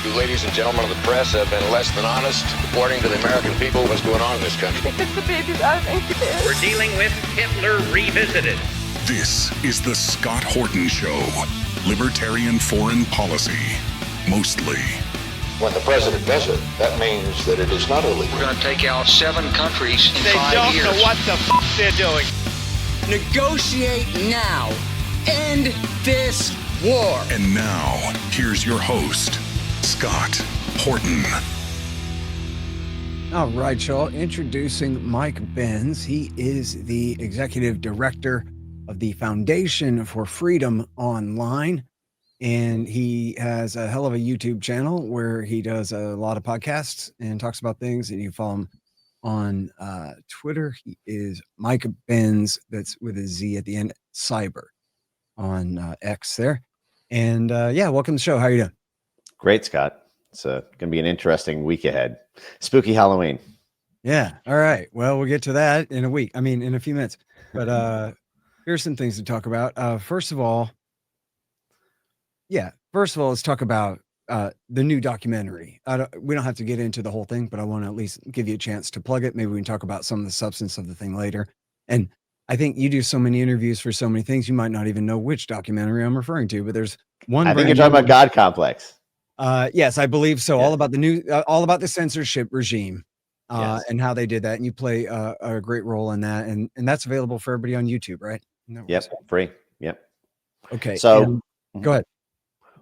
You ladies and gentlemen of the press have been less than honest reporting to the American people what's going on in this country. The baby's out of incubator. We're dealing with Hitler Revisited. This is the Scott Horton Show. Libertarian foreign policy, mostly. When the president does it, that means that it is not illegal. We're going to take out 7 countries in 5 years. They don't know what the they're doing. Negotiate now. End this war. And now, here's your host, Scott Horton. All right, y'all. Introducing Mike Benz. He is the executive director of the Foundation for Freedom Online. And he has a hell of a YouTube channel where he does a lot of podcasts and talks about things. And you follow him on Twitter. He is Mike Benz, that's with a Z at the end, Cyber on X there. And yeah, welcome to the show. How are you doing? Great, Scott. It's going to be an interesting week ahead. Spooky Halloween. Yeah. All right. Well, we'll get to that in a few minutes. But here's some things to talk about. First of all, let's talk about the new documentary. We don't have to get into the whole thing, but I want to at least give you a chance to plug it. Maybe we can talk about some of the substance of the thing later. And I think you do so many interviews for so many things, you might not even know which documentary I'm referring to, but there's one. I think you're talking about God Complex. Yes, I believe so. Yeah. All about the censorship regime Yes. and how they did that. And you play a great role in that. And that's available for everybody on YouTube, right? No, Yep, free. Yep. okay. So Go ahead.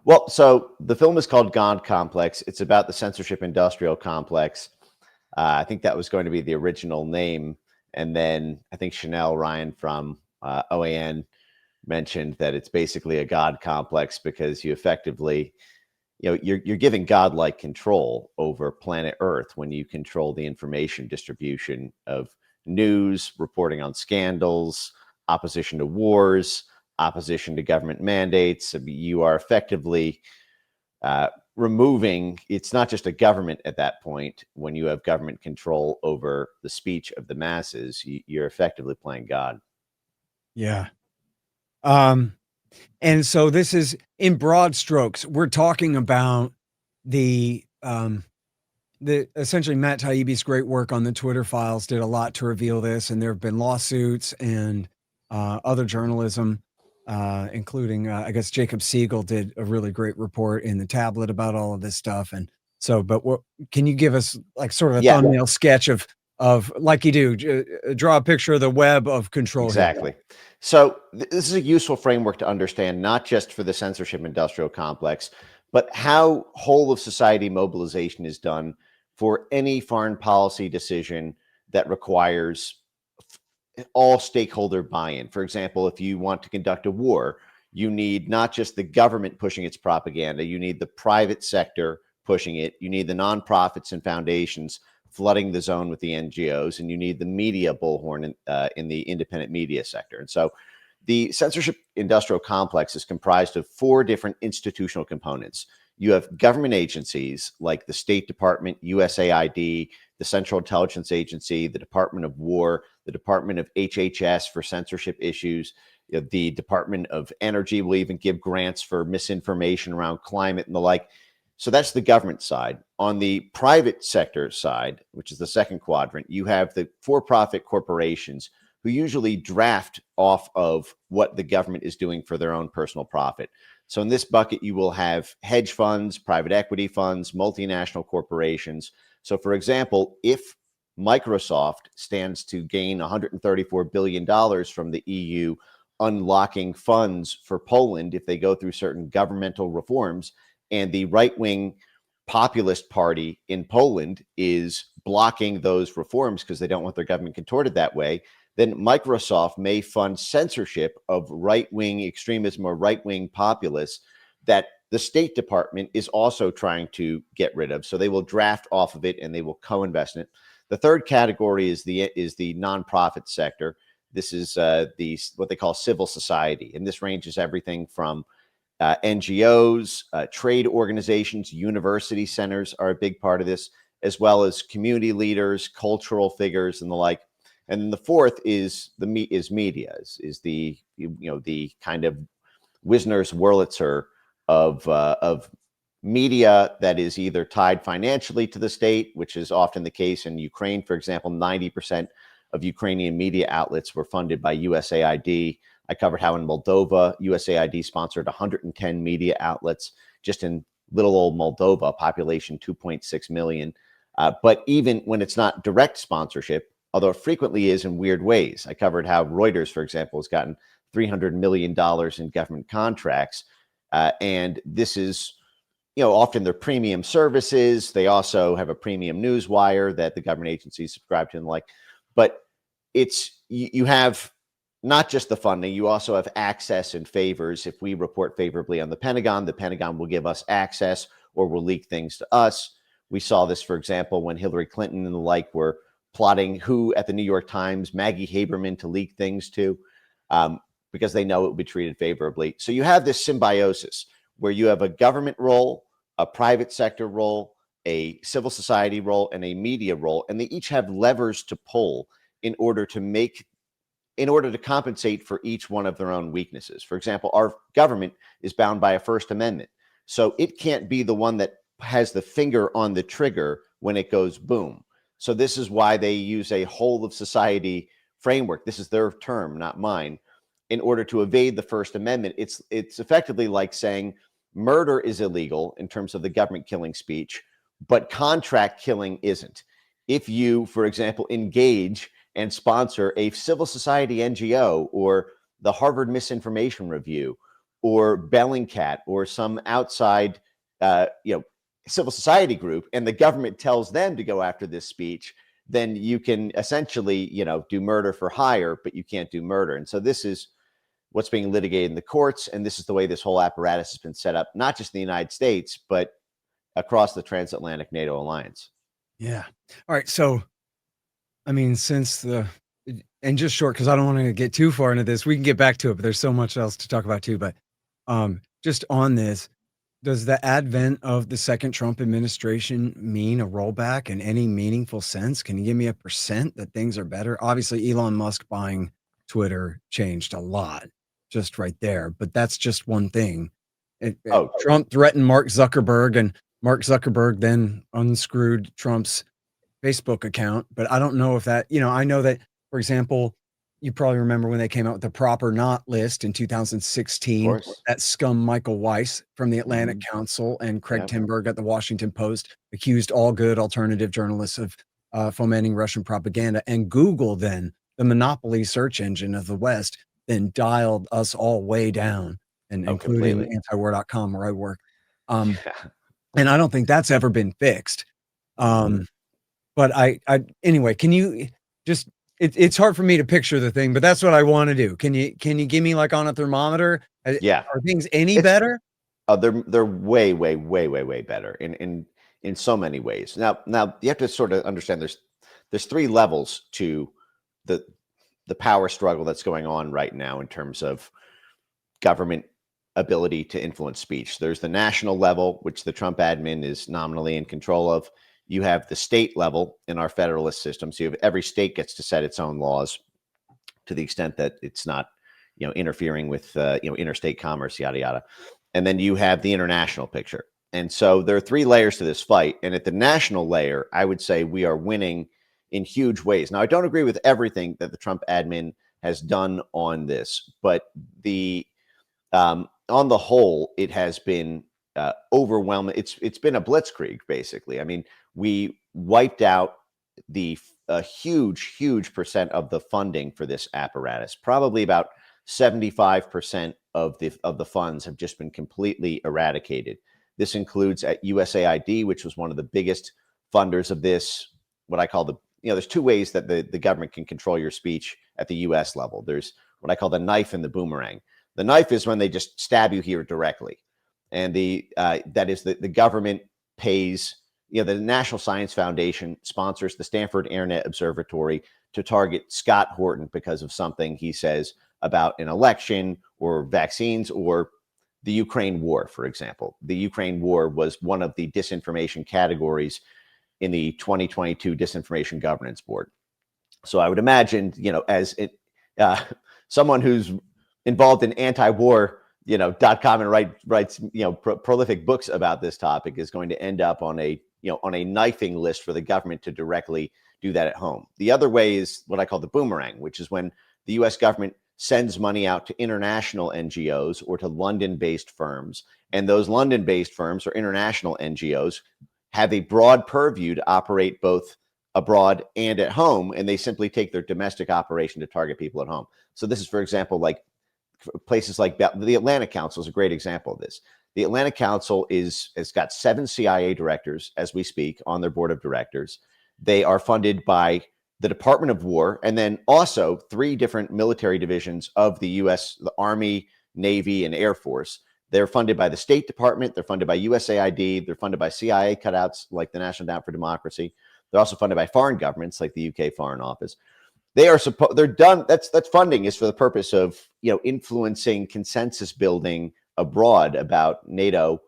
Well, so the film is called God Complex. It's about the censorship industrial complex. I think that was going to be the original name. And then I think Chanel Ryan from OAN mentioned that it's basically a God complex because you effectively, you're giving godlike control over planet Earth when you control the information distribution of news, reporting on scandals, opposition to wars, opposition to government mandates. You are effectively removing, it's not just a government at that point. When you have government control over the speech of the masses, you're effectively playing God. Yeah. And so this is in broad strokes. We're talking about the essentially Matt Taibbi's great work on the Twitter files did a lot to reveal this. And there have been lawsuits and other journalism, including, I guess, Jacob Siegel did a really great report in the Tablet about all of this stuff. And so, but can you give us like sort of a thumbnail sketch of like you do, draw a picture of the web of control? Exactly. So this is a useful framework to understand, not just for the censorship industrial complex, but how whole of society mobilization is done for any foreign policy decision that requires all stakeholder buy-in. For example, if you want to conduct a war, you need not just the government pushing its propaganda, you need the private sector pushing it, you need the nonprofits and foundations flooding the zone with the NGOs, and you need the media bullhorn in the independent media sector. And so the censorship industrial complex is comprised of 4 different institutional components. You have government agencies like the State Department, USAID, the Central Intelligence Agency, the Department of War, the Department of HHS for censorship issues. The Department of Energy will even give grants for misinformation around climate and the like. So that's the government side. On the private sector side, which is the second quadrant, you have the for-profit corporations who usually draft off of what the government is doing for their own personal profit. So in this bucket, you will have hedge funds, private equity funds, multinational corporations. So for example, if Microsoft stands to gain $134 billion from the EU unlocking funds for Poland if they go through certain governmental reforms, and the right-wing populist party in Poland is blocking those reforms because they don't want their government contorted that way, then Microsoft may fund censorship of right-wing extremism or right-wing populists that the State Department is also trying to get rid of. So they will draft off of it and they will co-invest in it. The third category is the nonprofit sector. This is what they call civil society, and this ranges everything from NGOs, trade organizations, university centers are a big part of this, as well as community leaders, cultural figures, and the like. And then the fourth is media, is the kind of Wisner's Wurlitzer of media that is either tied financially to the state, which is often the case in Ukraine. For example, 90% of Ukrainian media outlets were funded by USAID. I covered how in Moldova, USAID sponsored 110 media outlets just in little old Moldova, population 2.6 million. But even when it's not direct sponsorship, although it frequently is in weird ways. I covered how Reuters, for example, has gotten $300 million in government contracts. And this is, often their premium services. They also have a premium news wire that the government agencies subscribe to and like. But you have not just the funding, you also have access and favors. If we report favorably on the Pentagon will give us access or will leak things to us. We saw this, for example, when Hillary Clinton and the like were plotting who at the New York Times, Maggie Haberman, to leak things to, because they know it will be treated favorably. So you have this symbiosis where you have a government role, a private sector role, a civil society role, and a media role, and they each have levers to pull in order to compensate for each one of their own weaknesses. For example, our government is bound by a First Amendment, so it can't be the one that has the finger on the trigger when it goes boom. So this is why they use a whole of society framework. This is their term, not mine, in order to evade the First Amendment. It's effectively like saying murder is illegal in terms of the government killing speech, but contract killing isn't. If you, for example, engage and sponsor a civil society NGO or the Harvard Misinformation Review or Bellingcat or some outside civil society group, and the government tells them to go after this speech, then you can essentially, do murder for hire, but you can't do murder. And so this is what's being litigated in the courts, and this is the way this whole apparatus has been set up, not just in the United States, but across the transatlantic NATO alliance. Yeah. All right. So, I mean, and just short, because I don't want to get too far into this. We can get back to it, but there's so much else to talk about too. But just on this, does the advent of the second Trump administration mean a rollback in any meaningful sense? Can you give me a % that things are better? Obviously, Elon Musk buying Twitter changed a lot just right there, but that's just one thing. Trump threatened Mark Zuckerberg, and Mark Zuckerberg then unscrewed Trump's Facebook account. But I don't know if that, I know that, for example, you probably remember when they came out with the proper not list in 2016, that scum Michael Weiss from the Atlantic Council and Craig Timberg at the Washington Post accused all good alternative journalists of fomenting Russian propaganda. And Google, then the monopoly search engine of the West, then dialed us all way down, and including antiwar.com where I work. And I don't think that's ever been fixed. But anyway, can you just, it's hard for me to picture the thing, but that's what I want to do. Can you give me like on a thermometer? Yeah. Are things any better? They're way, way, way, way, way better in so many ways. Now you have to sort of understand there's three levels to the power struggle that's going on right now in terms of government ability to influence speech. There's the national level, which the Trump admin is nominally in control of. You have the state level in our federalist system. So you have every state gets to set its own laws to the extent that it's not, interfering with, interstate commerce, yada, yada. And then you have the international picture. And so there are three layers to this fight. And at the national layer, I would say we are winning in huge ways. Now, I don't agree with everything that the Trump admin has done on this, but on the whole, it has been overwhelming. It's been a blitzkrieg, basically. I mean, we wiped out a huge percent of the funding for this apparatus. Probably about 75% of the funds have just been completely eradicated. This includes at USAID, which was one of the biggest funders of this. What I call there's two ways that the government can control your speech at the U.S. level. There's what I call the knife and the boomerang. The knife is when they just stab you here directly, and that is the government pays. The National Science Foundation sponsors the Stanford Internet Observatory to target Scott Horton because of something he says about an election or vaccines or the Ukraine war, for example. The Ukraine war was one of the disinformation categories in the 2022 Disinformation Governance Board. So I would imagine, as someone who's involved in anti-war .com and writes prolific books about this topic, is going to end up on a knifing list for the government to directly do that at home. The other way is what I call the boomerang, which is when the U.S. government sends money out to international NGOs or to London-based firms, and those London-based firms or international NGOs have a broad purview to operate both abroad and at home, and they simply take their domestic operation to target people at home. So this is, for example, like places like the Atlantic Council is a great example of this. The Atlantic Council has got 7 CIA directors as we speak on their board of directors. They are funded by the Department of War, and then also 3 different military divisions of the U.S., the Army, Navy, and Air Force. They're funded by the State Department. They're funded by USAID. They're funded by CIA cutouts like the National Endowment for Democracy. They're also funded by foreign governments like the UK Foreign Office. They're done. That's funding is for the purpose of influencing consensus building abroad about NATO,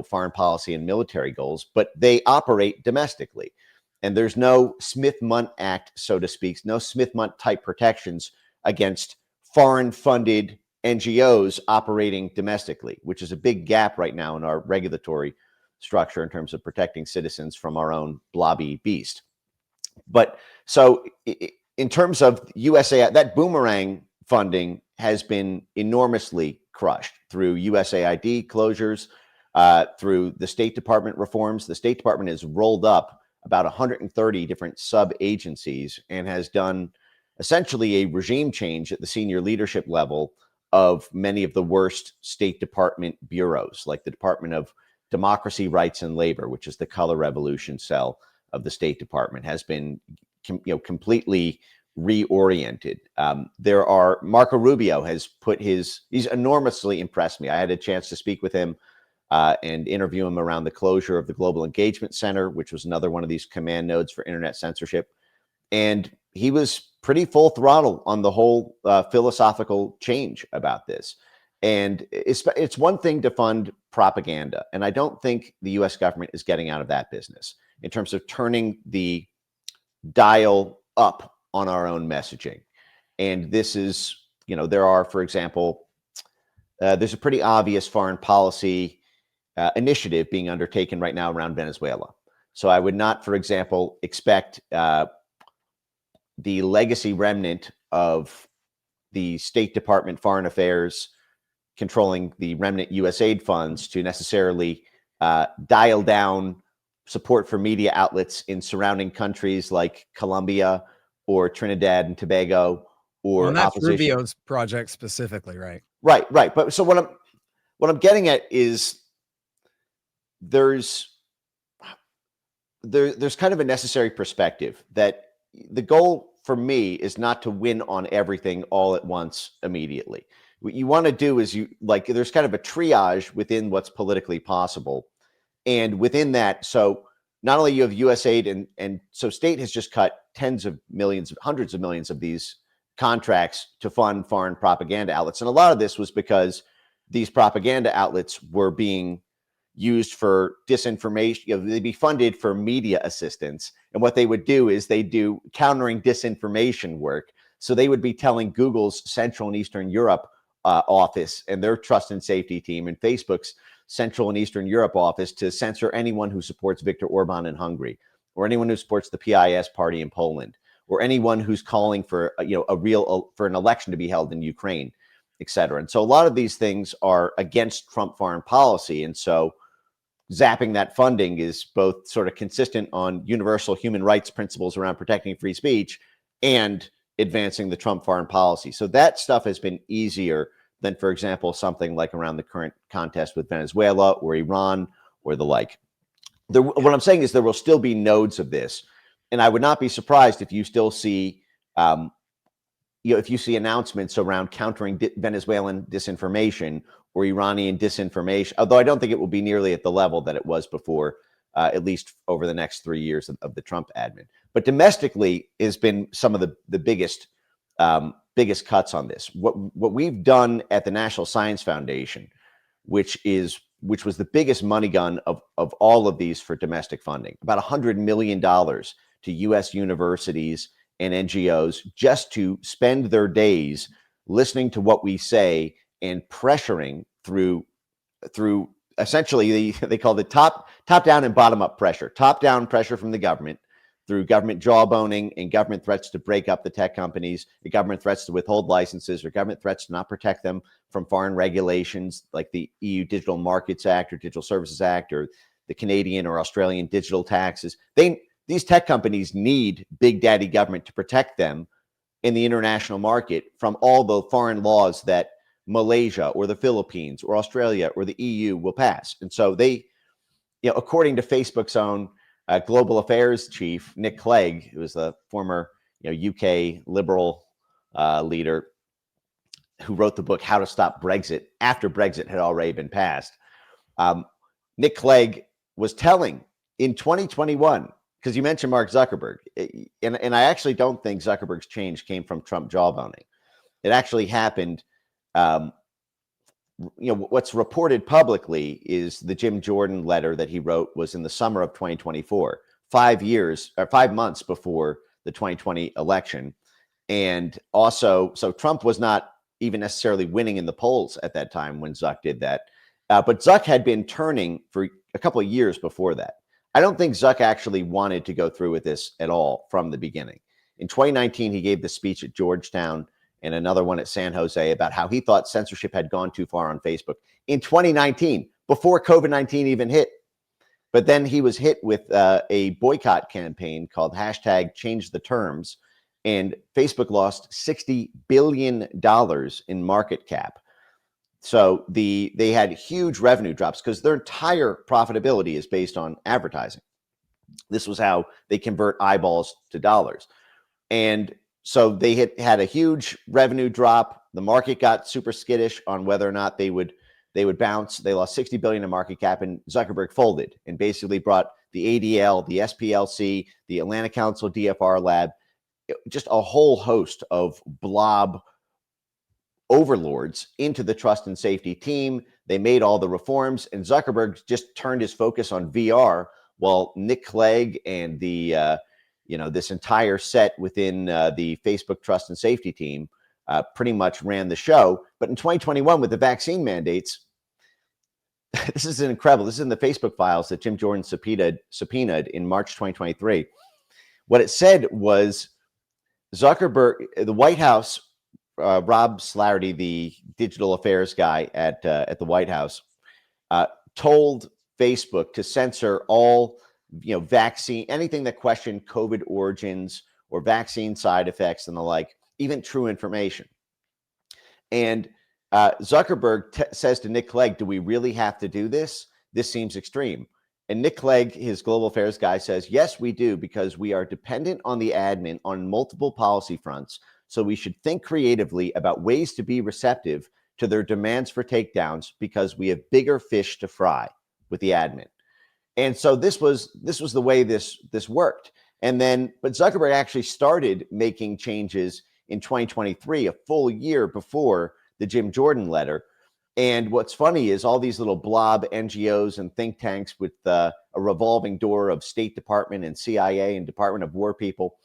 foreign policy and military goals, but they operate domestically. And there's no Smith-Mundt Act, so to speak, no Smith-Mundt type protections against foreign-funded NGOs operating domestically, which is a big gap right now in our regulatory structure in terms of protecting citizens from our own blobby beast. But so in terms of USA, that boomerang funding has been enormously crushed through USAID closures, through the State Department reforms. The State Department has rolled up about 130 different sub-agencies and has done essentially a regime change at the senior leadership level of many of the worst State Department bureaus, like the Department of Democracy, Rights, and Labor, which is the color revolution cell of the State Department, has been completely reoriented. Marco Rubio has he's enormously impressed me. I had a chance to speak with him and interview him around the closure of the Global Engagement Center, which was another one of these command nodes for internet censorship. And he was pretty full throttle on the whole philosophical change about this. And it's one thing to fund propaganda. And I don't think the U.S. government is getting out of that business in terms of turning the dial up on our own messaging. And this is, there are, for example, there's a pretty obvious foreign policy initiative being undertaken right now around Venezuela. So I would not, for example, expect the legacy remnant of the State Department Foreign Affairs controlling the remnant USAID funds to necessarily dial down support for media outlets in surrounding countries like Colombia or Trinidad and Tobago, or that's opposition. Rubio's project specifically, right? Right. But so what I'm getting at is there's kind of a necessary perspective that the goal for me is not to win on everything all at once immediately. What you want to do is there's kind of a triage within what's politically possible. And within that, so not only you have USAID and so state has just cut tens of millions, hundreds of millions of these contracts to fund foreign propaganda outlets. And a lot of this was because these propaganda outlets were being used for disinformation. They'd be funded for media assistance. And what they would do is they do countering disinformation work. So they would be telling Google's Central and Eastern Europe office and their trust and safety team and Facebook's Central and Eastern Europe office to censor anyone who supports Viktor Orban in Hungary, or anyone who supports the PIS party in Poland, or anyone who's calling for for an election to be held in Ukraine, et cetera. And so a lot of these things are against Trump foreign policy. And so zapping that funding is both sort of consistent on universal human rights principles around protecting free speech and advancing the Trump foreign policy. So that stuff has been easier than, for example, something like around the current contest with Venezuela or Iran or the like. What I'm saying is there will still be nodes of this. And I would not be surprised if you still see, if you see announcements around countering Venezuelan disinformation or Iranian disinformation, although I don't think it will be nearly at the level that it was before, at least over the next 3 years of the Trump admin. But domestically has been some of the biggest cuts on this. What we've done at the National Science Foundation, which was the biggest money gun of all of these for domestic funding, about $100 million to U.S. universities and NGOs just to spend their days listening to what we say and pressuring through essentially they call it top down and bottom up pressure. Top down pressure from the government through government jawboning and government threats to break up the tech companies, the government threats to withhold licenses, or government threats to not protect them from foreign regulations like the EU Digital Markets Act or Digital Services Act or the Canadian or Australian digital taxes. These tech companies need big daddy government to protect them in the international market from all the foreign laws that Malaysia or the Philippines or Australia or the EU will pass. And so they, according to Facebook's own global affairs chief, Nick Clegg, who was the former UK liberal leader who wrote the book How to Stop Brexit after Brexit had already been passed. Nick Clegg was telling in 2021, because you mentioned Mark Zuckerberg, and I actually don't think Zuckerberg's change came from Trump jawboning. It actually happened. What's reported publicly is the Jim Jordan letter that he wrote was in the summer of 2024, 5 months before the 2020 election. And also, so Trump was not even necessarily winning in the polls at that time when Zuck did that. But Zuck had been turning for a couple of years before that. I don't think Zuck actually wanted to go through with this at all from the beginning. In 2019, he gave the speech at Georgetown and another one at San Jose about how he thought censorship had gone too far on Facebook in 2019, before COVID-19 even hit. But then he was hit with a boycott campaign called #ChangeTheTerms, and Facebook lost $60 billion in market cap. So they had huge revenue drops because their entire profitability is based on advertising. This was how they convert eyeballs to dollars. And so they had a huge revenue drop. The market got super skittish on whether or not they would bounce. They lost $60 billion in market cap, and Zuckerberg folded and basically brought the ADL, the SPLC, the Atlanta Council DFR Lab, just a whole host of blob overlords into the trust and safety team. They made all the reforms, and Zuckerberg just turned his focus on VR, while Nick Clegg and the this entire set within the Facebook trust and safety team pretty much ran the show. But in 2021, with the vaccine mandates, this is incredible. This is in the Facebook files that Jim Jordan subpoenaed in March 2023. What it said was Zuckerberg, the White House, Rob Slattery, the digital affairs guy at the White House, told Facebook to censor all vaccine, anything that questioned COVID origins or vaccine side effects and the like, even true information. And Zuckerberg says to Nick Clegg, do we really have to do this? This seems extreme. And Nick Clegg, his global affairs guy, says, yes, we do, because we are dependent on the admin on multiple policy fronts. So we should think creatively about ways to be receptive to their demands for takedowns, because we have bigger fish to fry with the admin. And so this was the way this worked. And then, but Zuckerberg actually started making changes in 2023, a full year before the Jim Jordan letter. And what's funny is all these little blob NGOs and think tanks with a revolving door of State Department and CIA and Department of War people.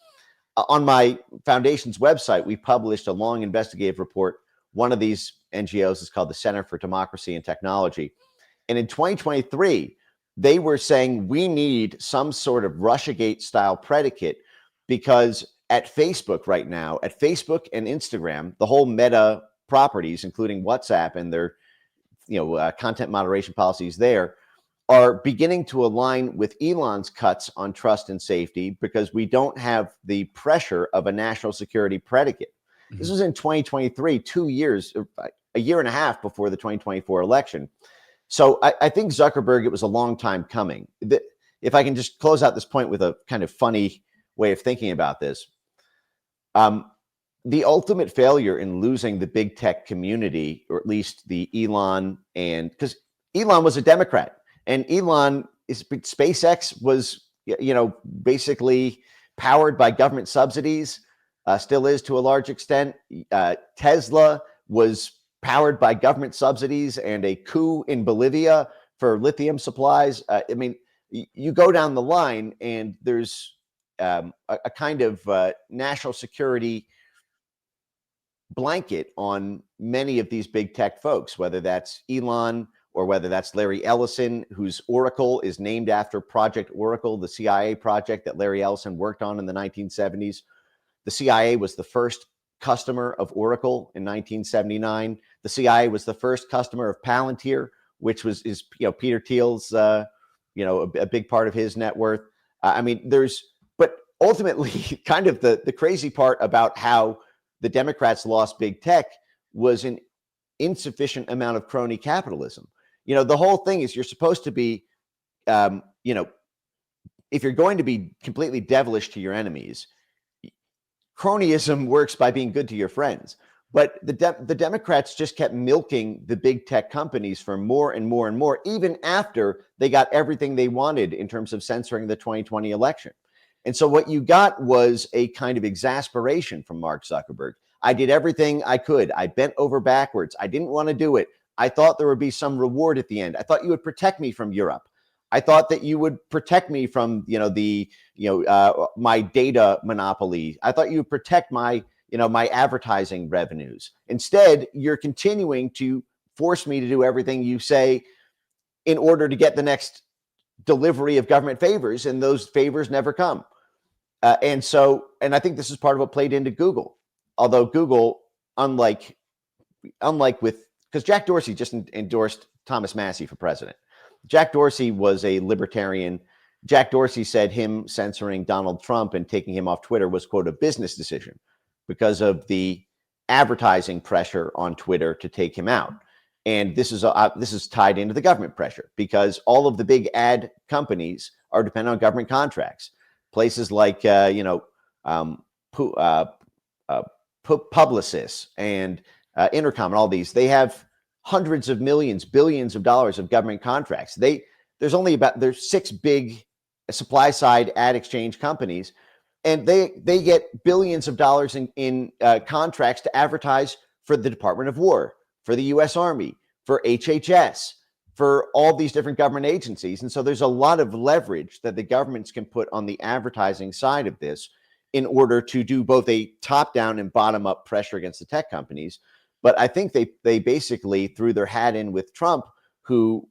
On my foundation's website, we published a long investigative report. One of these NGOs is called the Center for Democracy and Technology. And in 2023, they were saying we need some sort of Russiagate style predicate, because at Facebook right now, at Facebook and Instagram, the whole Meta properties, including WhatsApp and their content moderation policies there, are beginning to align with Elon's cuts on trust and safety, because we don't have the pressure of a national security predicate. Mm-hmm. This was in 2023, 2 years, a year and a half before the 2024 election. So I think Zuckerberg, it was a long time coming. If I can just close out this point with a kind of funny way of thinking about this, the ultimate failure in losing the big tech community, or at least the Elon, and because Elon was a Democrat, and SpaceX was, basically powered by government subsidies, still is to a large extent. Tesla was powered by government subsidies and a coup in Bolivia for lithium supplies. You go down the line, and there's a kind of national security blanket on many of these big tech folks, whether that's Elon or whether that's Larry Ellison, whose Oracle is named after Project Oracle, the CIA project that Larry Ellison worked on in the 1970s. The CIA was the first customer of Oracle in 1979. The CIA was the first customer of Palantir, which is Peter Thiel's a big part of his net worth. But ultimately, kind of the crazy part about how the Democrats lost big tech was an insufficient amount of crony capitalism. The whole thing is you're supposed to be, if you're going to be completely devilish to your enemies, cronyism works by being good to your friends. But the Democrats just kept milking the big tech companies for more and more and more, even after they got everything they wanted in terms of censoring the 2020 election. And so what you got was a kind of exasperation from Mark Zuckerberg. I did everything I could. I bent over backwards. I didn't want to do it. I thought there would be some reward at the end. I thought you would protect me from Europe. I thought that you would protect me from, my data monopoly. I thought you would protect my advertising revenues. Instead, you're continuing to force me to do everything you say in order to get the next delivery of government favors, and those favors never come. And I think this is part of what played into Google. Although Google, unlike because Jack Dorsey just endorsed Thomas Massie for president. Jack Dorsey was a libertarian. Jack Dorsey said him censoring Donald Trump and taking him off Twitter was, quote, a business decision because of the advertising pressure on Twitter to take him out. And this is tied into the government pressure because all of the big ad companies are dependent on government contracts. Places like Publicis and Intercom and all these, they have hundreds of millions, billions of dollars of government contracts. There's 6 big supply side ad exchange companies, and they get billions of dollars in contracts to advertise for the Department of War, for the U.S. Army, for HHS, for all these different government agencies. And so there's a lot of leverage that the governments can put on the advertising side of this in order to do both a top-down and bottom-up pressure against the tech companies. But I think they basically threw their hat in with Trump, who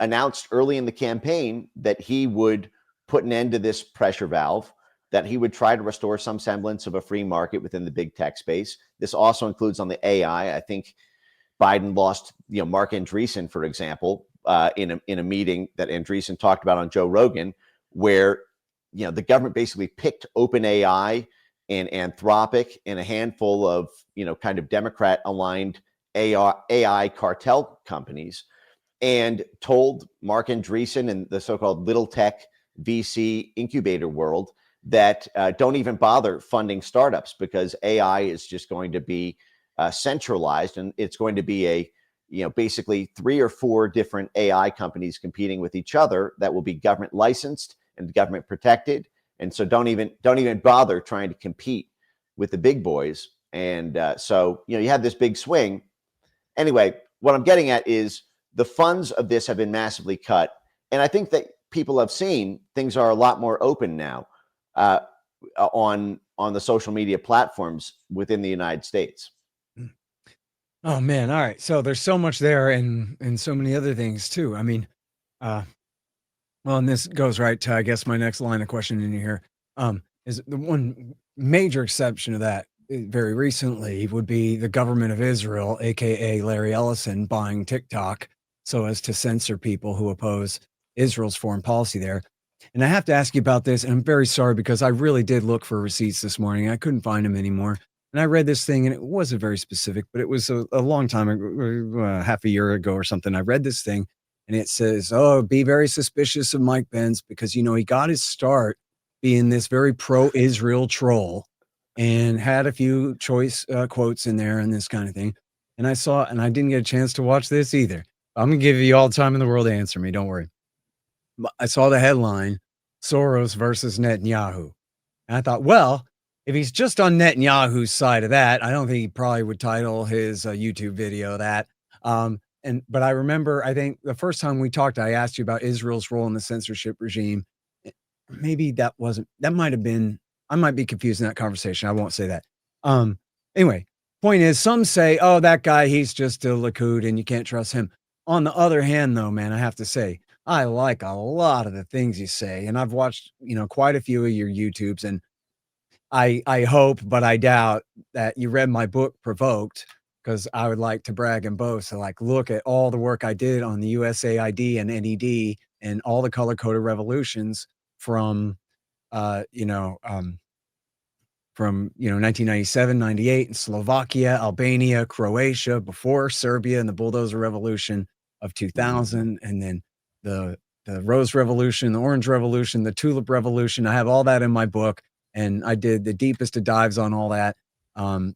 announced early in the campaign that he would put an end to this pressure valve, that he would try to restore some semblance of a free market within the big tech space. This also includes on the AI. I think Biden lost, Mark Andreessen, for example, in a meeting that Andreessen talked about on Joe Rogan, where the government basically picked OpenAI and Anthropic and a handful of kind of Democrat-aligned AI cartel companies, and told Mark Andreessen and the so-called little tech VC incubator world that don't even bother funding startups because AI is just going to be centralized, and it's going to be basically 3 or 4 different AI companies competing with each other that will be government licensed and government protected. And so don't even bother trying to compete with the big boys. And so you have this big swing. Anyway, what I'm getting at is the funds of this have been massively cut. And I think that people have seen things are a lot more open now on the social media platforms within the United States. Oh man. All right. So there's so much there and so many other things too. I mean, well, and this goes right to, I guess, my next line of questioning here. Is the one major exception to that very recently would be the government of Israel, aka Larry Ellison, buying TikTok so as to censor people who oppose Israel's foreign policy there. And I have to ask you about this, and I'm very sorry because I really did look for receipts this morning. I couldn't find them anymore. And I read this thing, and it wasn't very specific, but it was a long time ago, half a year ago or something. I read this thing, and it says, oh, be very suspicious of Mike Benz because, he got his start being this very pro-Israel troll and had a few choice quotes in there and this kind of thing. And I saw, and I didn't get a chance to watch this either. I'm going to give you all the time in the world to answer me. Don't worry. I saw the headline, Soros versus Netanyahu. And I thought, well, if he's just on Netanyahu's side of that, I don't think he probably would title his YouTube video that. But I remember, I think the first time we talked, I asked you about Israel's role in the censorship regime. Maybe that might have been, I might be confused in that conversation. I won't say that. Anyway, point is, some say, oh, that guy, he's just a Likud and you can't trust him. On the other hand, though, man, I have to say, I like a lot of the things you say. And I've watched, quite a few of your YouTubes. And I hope, but I doubt that you read my book, Provoked, because I would like to brag and boast. So, like, look at all the work I did on the USAID and NED and all the color coded revolutions from, uh, you know, um, 1997, 98 in Slovakia, Albania, Croatia, before Serbia and the bulldozer revolution of 2000, and then the Rose Revolution, the Orange Revolution, the Tulip Revolution. I have all that in my book, and I did the deepest of dives on all that.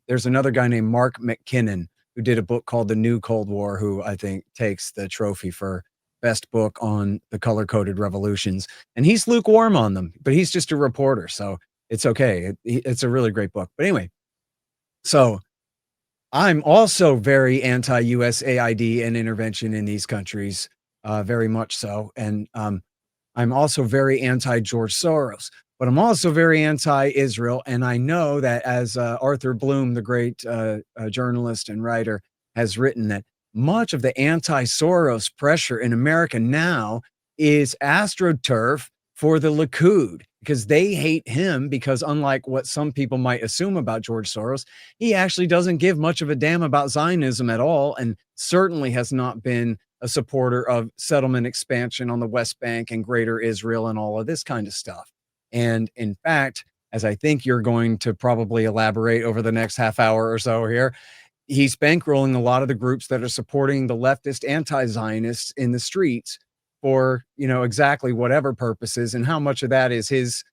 There's another guy named Mark McKinnon who did a book called The New Cold War, who I think takes the trophy for best book on the color-coded revolutions. And he's lukewarm on them, but he's just a reporter, so it's okay. It's a really great book. But anyway, so I'm also very anti-USAID and intervention in these countries, very much so. And I'm also very anti-George Soros, but I'm also very anti-Israel. And I know that, as Arthur Bloom, the great journalist and writer, has written, that much of the anti-Soros pressure in America now is astroturf for the Likud, because they hate him, because unlike what some people might assume about George Soros, he actually doesn't give much of a damn about Zionism at all, and certainly has not been a supporter of settlement expansion on the West Bank and Greater Israel and all of this kind of stuff. And in fact, as I think you're going to probably elaborate over the next half hour or so here, he's bankrolling a lot of the groups that are supporting the leftist anti-Zionists in the streets for, exactly whatever purposes, and how much of that is his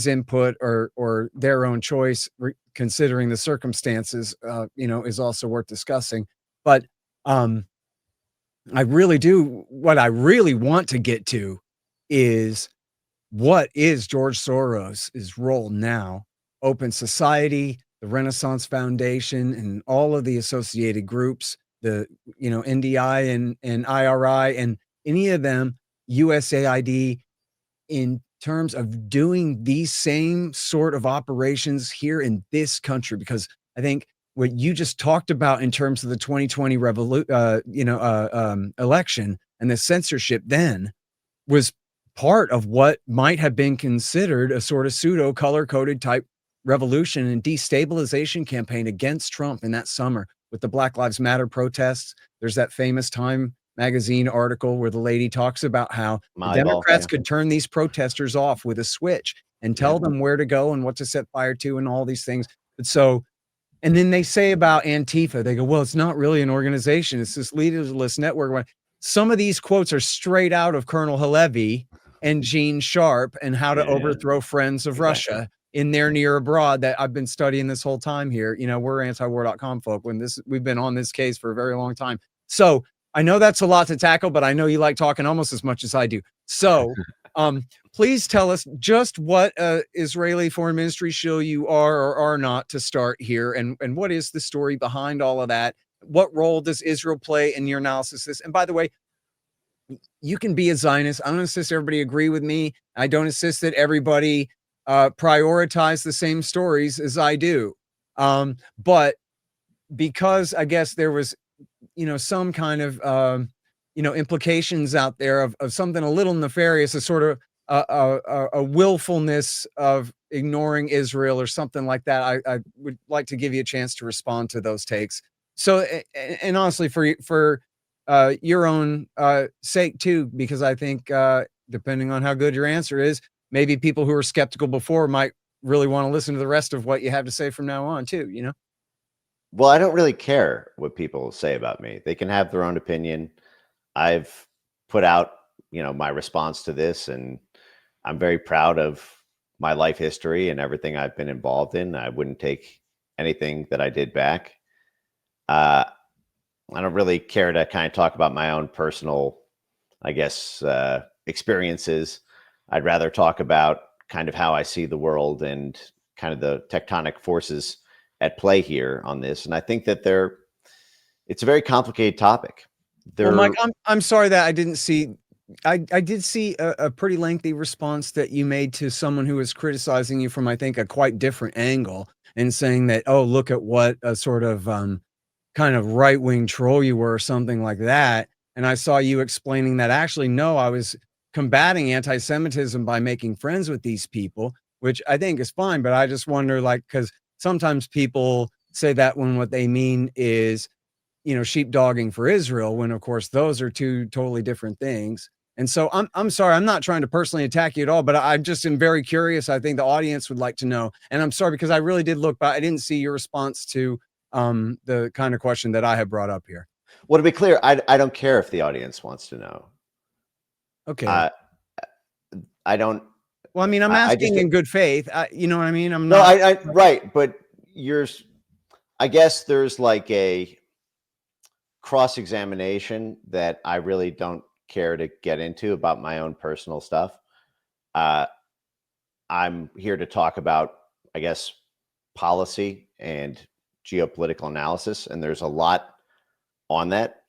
input or their own choice, considering the circumstances, is also worth discussing. But what I really want to get to is, what is George Soros' role now? Open Society, the Renaissance Foundation, and all of the associated groups, the NDI and IRI, and any of them, USAID, in terms of doing these same sort of operations here in this country. Because I think what you just talked about in terms of the 2020 election and the censorship then was part of what might have been considered a sort of pseudo color-coded type revolution and destabilization campaign against Trump in that summer with the Black Lives Matter protests. There's that famous Time magazine article where the lady talks about how the Democrats could turn these protesters off with a switch and tell them where to go and what to set fire to and all these things. But so, and then they say about Antifa, they go, well, it's not really an organization, it's this leaderless network. Some of these quotes are straight out of Colonel Halevi and Gene Sharp and How to Overthrow Friends of Russia in There, Near, Abroad, that I've been studying this whole time here. We're antiwar.com folk. We've been on this case for a very long time. So I know that's a lot to tackle, but I know you like talking almost as much as I do. So please tell us just what Israeli foreign ministry shill you are or are not, to start here. And what is the story behind all of that? What role does Israel play in your analysis of this? And by the way, you can be a Zionist. I don't insist everybody agree with me. I don't insist that everybody prioritize the same stories as I do. But because I guess there was, some kind of, implications out there of something a little nefarious, a sort of a willfulness of ignoring Israel or something like that, I would like to give you a chance to respond to those takes. So, and honestly, for your own sake too, because I think depending on how good your answer is, maybe people who are skeptical before might really want to listen to the rest of what you have to say from now on too, Well, I don't really care what people say about me. They can have their own opinion. I've put out, my response to this, and I'm very proud of my life history and everything I've been involved in. I wouldn't take anything that I did back. I don't really care to kind of talk about my own personal, I guess, experiences. I'd rather talk about kind of how I see the world and kind of the tectonic forces at play here on this. And I think that it's a very complicated topic. Well, Mike, I'm sorry that I didn't see, I did see a pretty lengthy response that you made to someone who was criticizing you from, I think, a quite different angle. and saying that, oh, look at what a sort of kind of right-wing troll you were or something like that. And I saw you explaining that actually, no, I was combating anti-Semitism by making friends with these people, which I think is fine. But I just wonder, like, because sometimes people say that when what they mean is, sheepdogging for Israel, when of course those are two totally different things. And so I'm sorry, I'm not trying to personally attack you at all, but I just am very curious. I think the audience would like to know. And I'm sorry because I really did look, but I didn't see your response to the kind of question that I had brought up here. Well, to be clear, I don't care if the audience wants to know. Okay. I don't. Well, I mean, I'm asking in good faith. You know what I mean? I'm No, not. right, but I guess there's like a cross-examination that I really don't care to get into about my own personal stuff. I'm here to talk about, I guess, policy and geopolitical analysis, and there's a lot on that.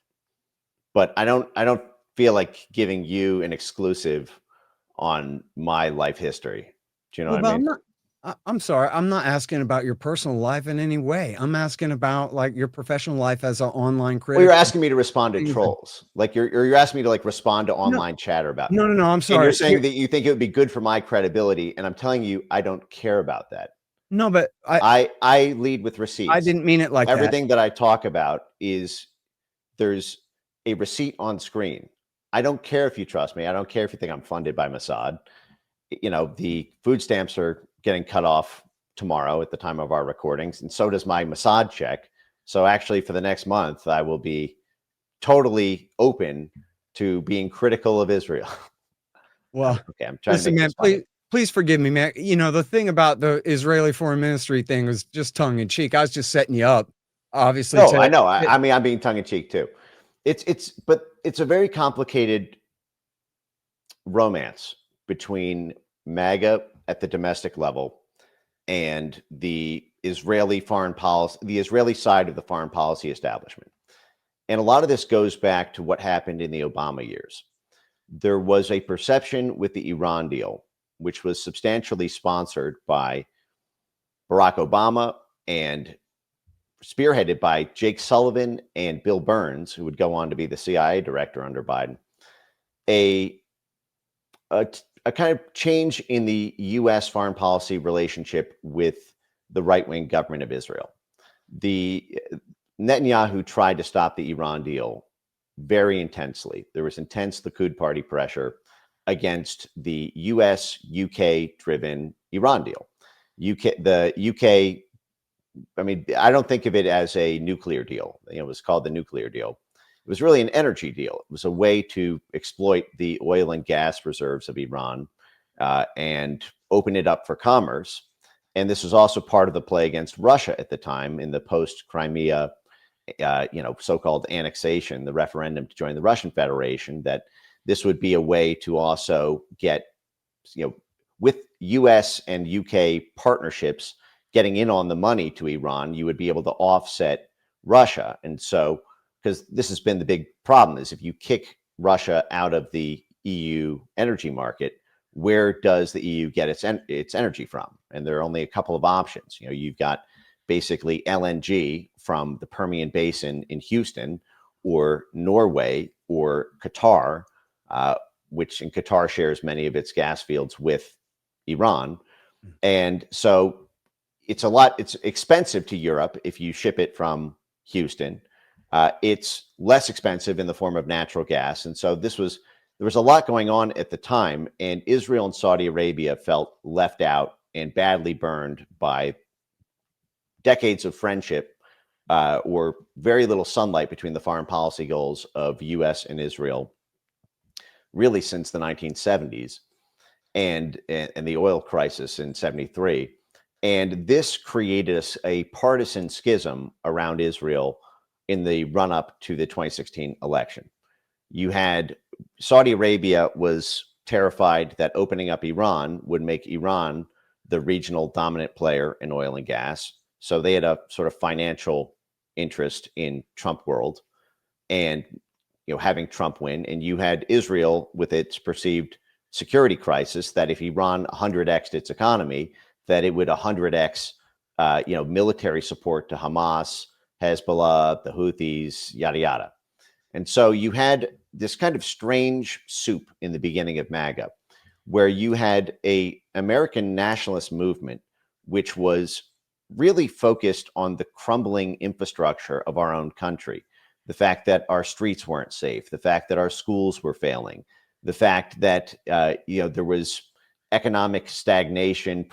But I don't feel like giving you an exclusive on my life history. Do you know what I mean? I'm sorry. I'm not asking about your personal life in any way. I'm asking about like your professional life as an online critic. Well, you're asking me to respond to trolls. Like you're asking me to like respond to online chatter about me. No. I'm sorry. And you're saying that you think it would be good for my credibility, and I'm telling you, I don't care about that. No, but I lead with receipts. I didn't mean it like everything that I talk about is there's a receipt on screen. I don't care if you trust me. I don't care if you think I'm funded by Mossad. The food stamps are getting cut off tomorrow at the time of our recordings, and so does my Mossad check. So actually, for the next month, I will be totally open to being critical of Israel. Well, okay, I'm trying listen, to man, please forgive me, man. The thing about the Israeli foreign ministry thing was just tongue in cheek. I was just setting you up, obviously. No, I know. I mean, I'm being tongue in cheek too. But it's a very complicated romance between MAGA at the domestic level and the Israeli foreign policy, the Israeli side of the foreign policy establishment. And a lot of this goes back to what happened in the Obama years. There was a perception with the Iran deal, which was substantially sponsored by Barack Obama and spearheaded by Jake Sullivan and Bill Burns, who would go on to be the CIA director under Biden, a kind of change in the U.S. foreign policy relationship with the right-wing government of Israel. The Netanyahu tried to stop the Iran deal very intensely. There was intense Likud party pressure against the U.S. UK driven Iran deal. The UK. I mean, I don't think of it as a nuclear deal. It was called the nuclear deal. It was really an energy deal. It was a way to exploit the oil and gas reserves of Iran and open it up for commerce. And this was also part of the play against Russia at the time in the post-Crimea, so-called annexation, the referendum to join the Russian Federation, that this would be a way to also get, with US and UK partnerships, getting in on the money to Iran, you would be able to offset Russia. And so, because this has been the big problem, is if you kick Russia out of the EU energy market, where does the EU get its energy from? And there are only a couple of options. You've got basically LNG from the Permian Basin in Houston, or Norway, or Qatar, which in Qatar shares many of its gas fields with Iran. And so it's expensive to Europe if you ship it from Houston. It's less expensive in the form of natural gas. And so there was a lot going on at the time, and Israel and Saudi Arabia felt left out and badly burned by decades of friendship or very little sunlight between the foreign policy goals of US and Israel, really since the 1970s and the oil crisis in 73. And this created a partisan schism around Israel in the run-up to the 2016 election. You had Saudi Arabia was terrified that opening up Iran would make Iran the regional dominant player in oil and gas. So they had a sort of financial interest in Trump world and having Trump win. And you had Israel with its perceived security crisis that if Iran 100x'd its economy, that it would 100x military support to Hamas, Hezbollah, the Houthis, yada, yada. And so you had this kind of strange soup in the beginning of MAGA, where you had a American nationalist movement, which was really focused on the crumbling infrastructure of our own country. The fact that our streets weren't safe, the fact that our schools were failing, the fact that there was economic stagnation,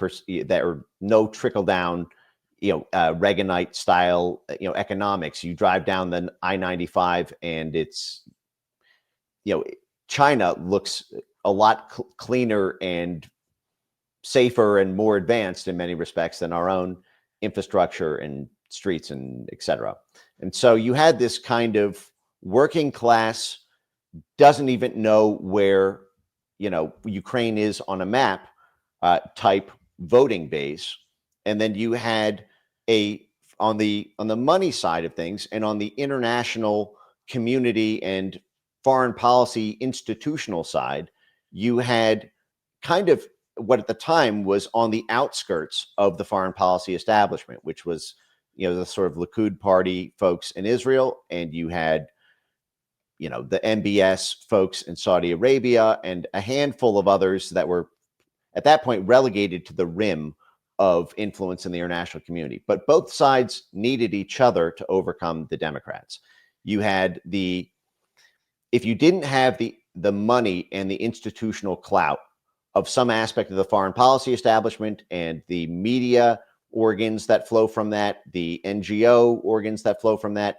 that or no trickle down, Reaganite style, economics. You drive down the I-95 and it's, China looks a lot cleaner and safer and more advanced in many respects than our own infrastructure and streets and et cetera. And so you had this kind of working class, doesn't even know where, Ukraine is on a map type voting base. And then you had on the money side of things and on the international community and foreign policy institutional side, you had kind of what at the time was on the outskirts of the foreign policy establishment, which was, the sort of Likud party folks in Israel, and you had, the MBS folks in Saudi Arabia, and a handful of others that were at that point relegated to the rim of influence in the international community. But both sides needed each other to overcome the Democrats. You had if you didn't have the money and the institutional clout of some aspect of the foreign policy establishment and the media organs that flow from that, the NGO organs that flow from that,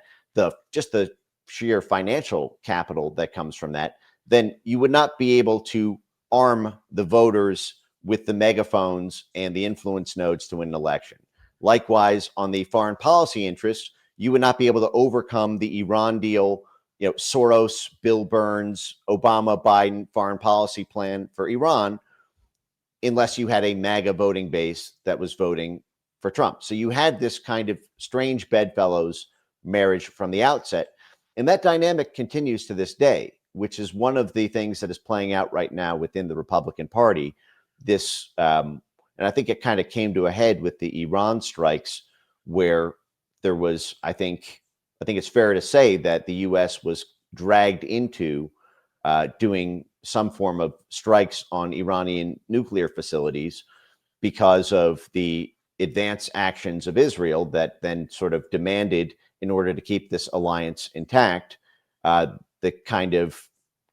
just the sheer financial capital that comes from that, then you would not be able to arm the voters with the megaphones and the influence nodes to win an election. Likewise, on the foreign policy interests, you would not be able to overcome the Iran deal, Soros, Bill Burns, Obama, Biden foreign policy plan for Iran, unless you had a MAGA voting base that was voting for Trump. So you had this kind of strange bedfellows marriage from the outset. And that dynamic continues to this day, which is one of the things that is playing out right now within the Republican Party. And I think it kind of came to a head with the Iran strikes, where there was, I think it's fair to say that the U.S. was dragged into doing some form of strikes on Iranian nuclear facilities because of the advance actions of Israel that then sort of demanded, in order to keep this alliance intact, the kind of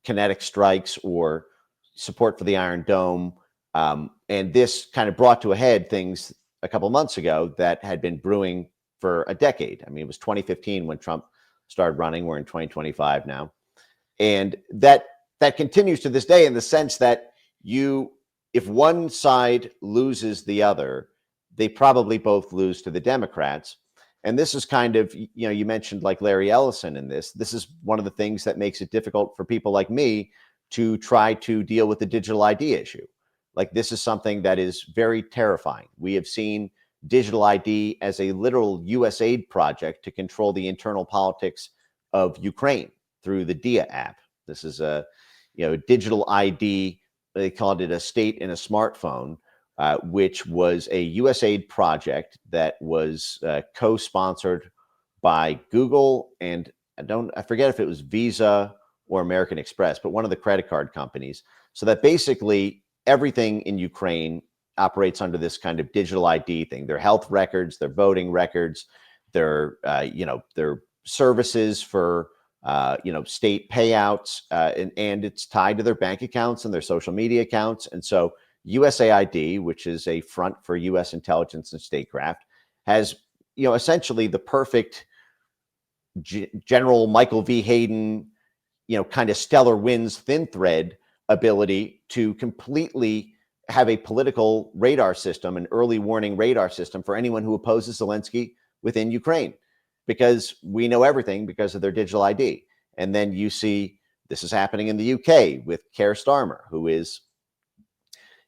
kinetic strikes or support for the Iron Dome. And this kind of brought to a head things a couple months ago that had been brewing for a decade. I mean, it was 2015 when Trump started running. We're in 2025 now. And that continues to this day, in the sense that if one side loses the other, they probably both lose to the Democrats. And this is kind of, you mentioned like Larry Ellison in this. This is one of the things that makes it difficult for people like me to try to deal with the digital ID issue. Like, this is something that is very terrifying. We have seen digital ID as a literal USAID project to control the internal politics of Ukraine through the DIA app. This is a digital ID. They called it a state in a smartphone, which was a USAID project that was co-sponsored by Google and I forget if it was Visa or American Express, but one of the credit card companies. So that basically everything in Ukraine operates under this kind of digital ID thing. Their health records, their voting records, their services for state payouts, and it's tied to their bank accounts and their social media accounts. And so USAID, which is a front for U.S. intelligence and statecraft, has essentially the perfect General Michael V. Hayden, kind of stellar winds thin thread ability to completely have a political radar system, an early warning radar system for anyone who opposes Zelensky within Ukraine, because we know everything because of their digital ID. And then you see this is happening in the UK with Keir Starmer, who is,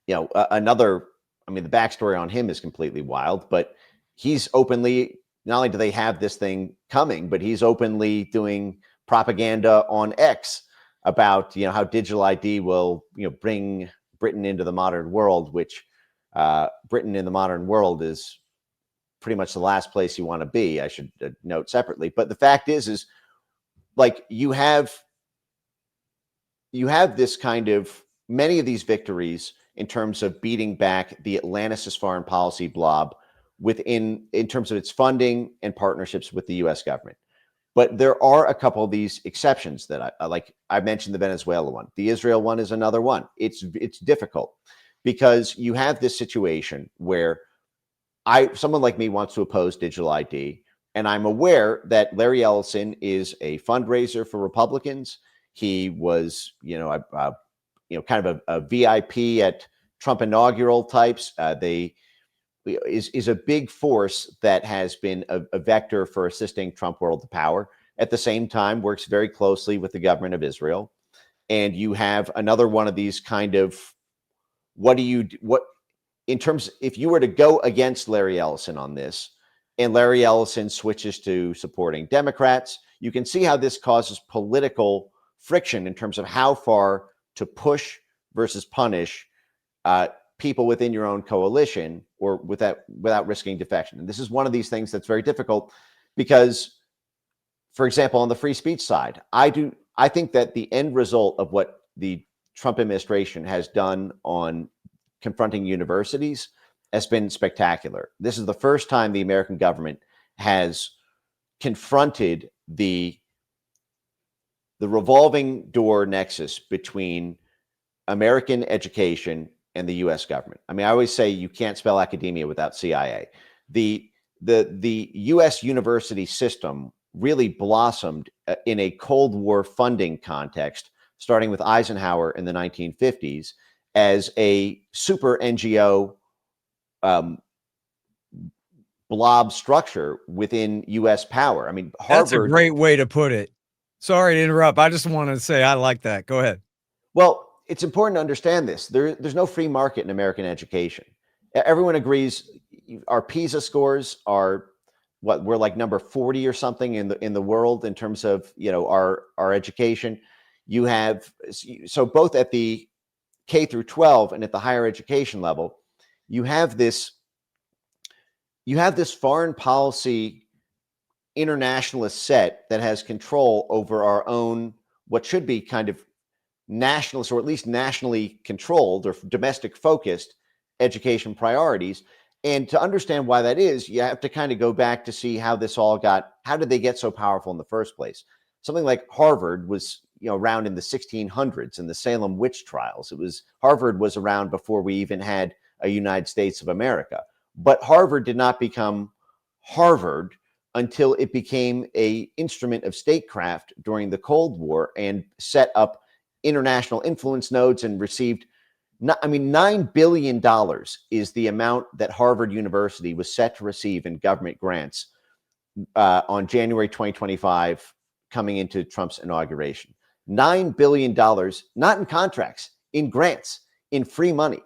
another, the backstory on him is completely wild, but he's openly, not only do they have this thing coming, but he's openly doing propaganda on X about, how digital ID will, bring Britain into the modern world, which Britain in the modern world is pretty much the last place you want to be. I should note separately. But the fact is like you have this kind of many of these victories in terms of beating back the Atlanticist foreign policy blob in terms of its funding and partnerships with the U.S. government. But there are a couple of these exceptions that I like. I mentioned the Venezuela one. The Israel one is another one. It's difficult because you have this situation where someone like me wants to oppose digital ID, and I'm aware that Larry Ellison is a fundraiser for Republicans. He was, kind of a VIP at Trump inaugural types. Is a big force that has been a vector for assisting Trump world to power. At the same time, works very closely with the government of Israel. And you have another one of these kind of, if you were to go against Larry Ellison on this, and Larry Ellison switches to supporting Democrats, you can see how this causes political friction in terms of how far to push versus punish people within your own coalition or without risking defection. And this is one of these things that's very difficult because, for example, on the free speech side, I think that the end result of what the Trump administration has done on confronting universities has been spectacular. This is the first time the American government has confronted the revolving door nexus between American education and the U.S. government. I mean, I always say you can't spell academia without CIA. The U.S. university system really blossomed in a Cold War funding context, starting with Eisenhower in the 1950s as a super NGO blob structure within U.S. power. I mean, Harvard. That's a great way to put it. Sorry to interrupt. I just want to say I like that. Go ahead. Well, it's important to understand this. There's no free market in American education. Everyone agrees our PISA scores are we're like number 40 or something in the world in terms of, our education. You have, so both at the K through 12 and at the higher education level, you have this foreign policy internationalist set that has control over our own, what should be kind of nationalist or at least nationally controlled or domestic focused education priorities. And to understand why that is, you have to kind of go back to see how did they get so powerful in the first place? Something like Harvard was, around in the 1600s in the Salem witch trials. Harvard was around before we even had a United States of America. But Harvard did not become Harvard until it became an instrument of statecraft during the Cold War and set up international influence nodes and received, $9 billion is the amount that Harvard University was set to receive in government grants on January 2025, coming into Trump's inauguration. $9 billion, not in contracts, in grants, in free money.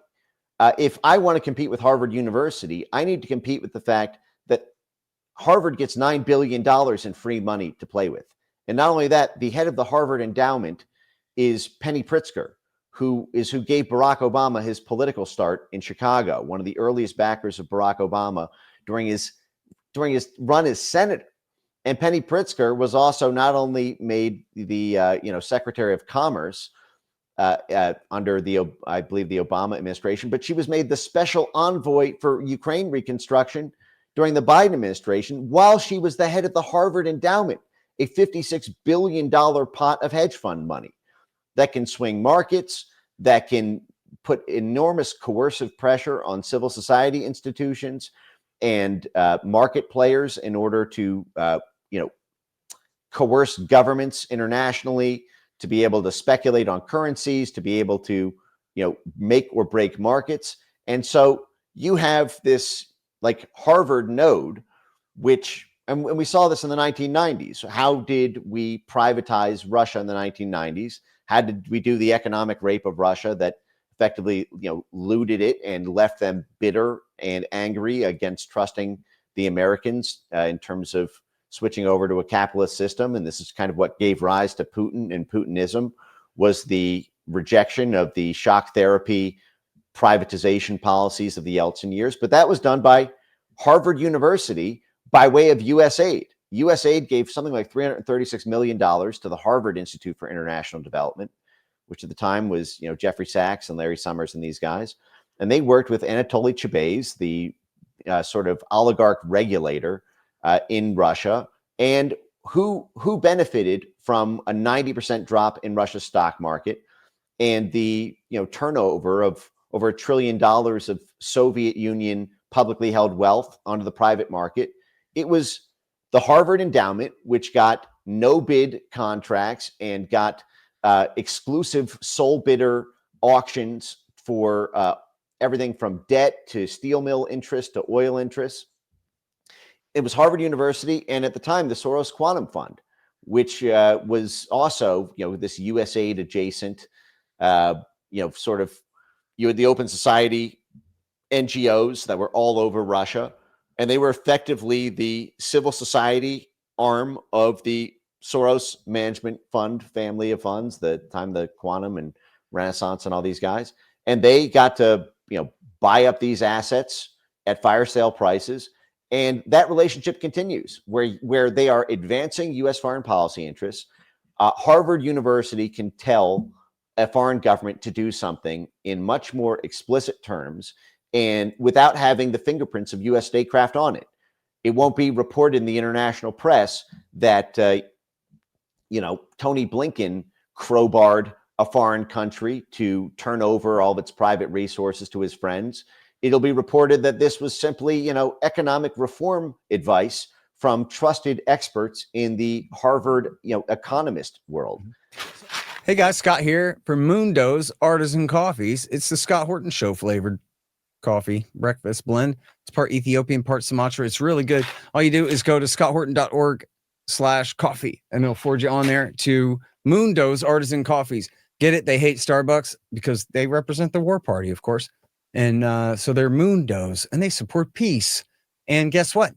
If I want to compete with Harvard University, I need to compete with the fact that Harvard gets $9 billion in free money to play with. And not only that, the head of the Harvard endowment is Penny Pritzker, who gave Barack Obama his political start in Chicago, one of the earliest backers of Barack Obama during his run as senator. And Penny Pritzker was also not only made the Secretary of Commerce under I believe the Obama administration, but she was made the special envoy for Ukraine reconstruction during the Biden administration while she was the head of the Harvard endowment, a $56 billion pot of hedge fund money that can swing markets, that can put enormous coercive pressure on civil society institutions and market players in order to, coerce governments internationally to be able to speculate on currencies, to be able to, make or break markets. And so you have this like Harvard node, and we saw this in the 1990s. How did we privatize Russia in the 1990s? How did we do the economic rape of Russia that effectively, looted it and left them bitter and angry against trusting the Americans in terms of switching over to a capitalist system? And this is kind of what gave rise to Putin and Putinism, was the rejection of the shock therapy privatization policies of the Yeltsin years. But that was done by Harvard University by way of USAID. USAID gave something like $336 million to the Harvard Institute for International Development, which at the time was, Jeffrey Sachs and Larry Summers and these guys. And they worked with Anatoly Chubais, the sort of oligarch regulator in Russia, and who benefited from a 90% drop in Russia's stock market and the turnover of over $1 trillion of Soviet Union publicly held wealth onto the private market. It was the Harvard endowment, which got no bid contracts and got exclusive sole bidder auctions for everything from debt to steel mill interest to oil interest. It was Harvard University, and at the time, the Soros Quantum Fund, which was also, this USAID adjacent, sort of, you had the Open Society NGOs that were all over Russia, and they were effectively the civil society arm of the Soros Management Fund family of funds, the time the Quantum and Renaissance and all these guys. And they got to, buy up these assets at fire sale prices. And that relationship continues where they are advancing U.S. foreign policy interests. Harvard University can tell a foreign government to do something in much more explicit terms and without having the fingerprints of U.S. statecraft on it. It won't be reported in the international press that, Tony Blinken crowbarred a foreign country to turn over all of its private resources to his friends. It'll be reported that this was simply, economic reform advice from trusted experts in the Harvard, economist world. Hey guys, Scott here from Mundo's Artisan Coffees. It's the Scott Horton Show flavored coffee breakfast blend. It's part Ethiopian, part Sumatra. It's really good. All you do is go to scotthorton.org/coffee and it'll forward you on there to Mundo's Artisan Coffees. Get it? They hate Starbucks because they represent the war party, of course. And so they're Mundo's and they support peace. And guess what?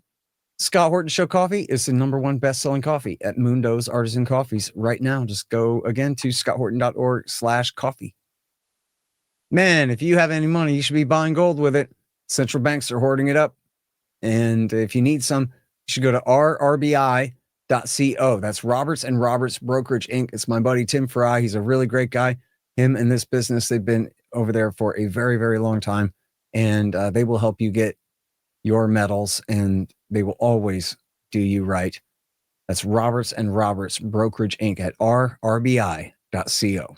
Scott Horton Show Coffee is the #1 best-selling coffee at Mundo's Artisan Coffees right now. Just go again to scotthorton.org/coffee. Man, if you have any money, you should be buying gold with it. Central banks are hoarding it up. And if you need some, you should go to rrbi.co. That's Roberts and Roberts Brokerage Inc. It's my buddy Tim Fry. He's a really great guy. Him and this business, they've been over there for a very, very long time. And they will help you get your metals and they will always do you right. That's Roberts and Roberts Brokerage Inc. at rrbi.co.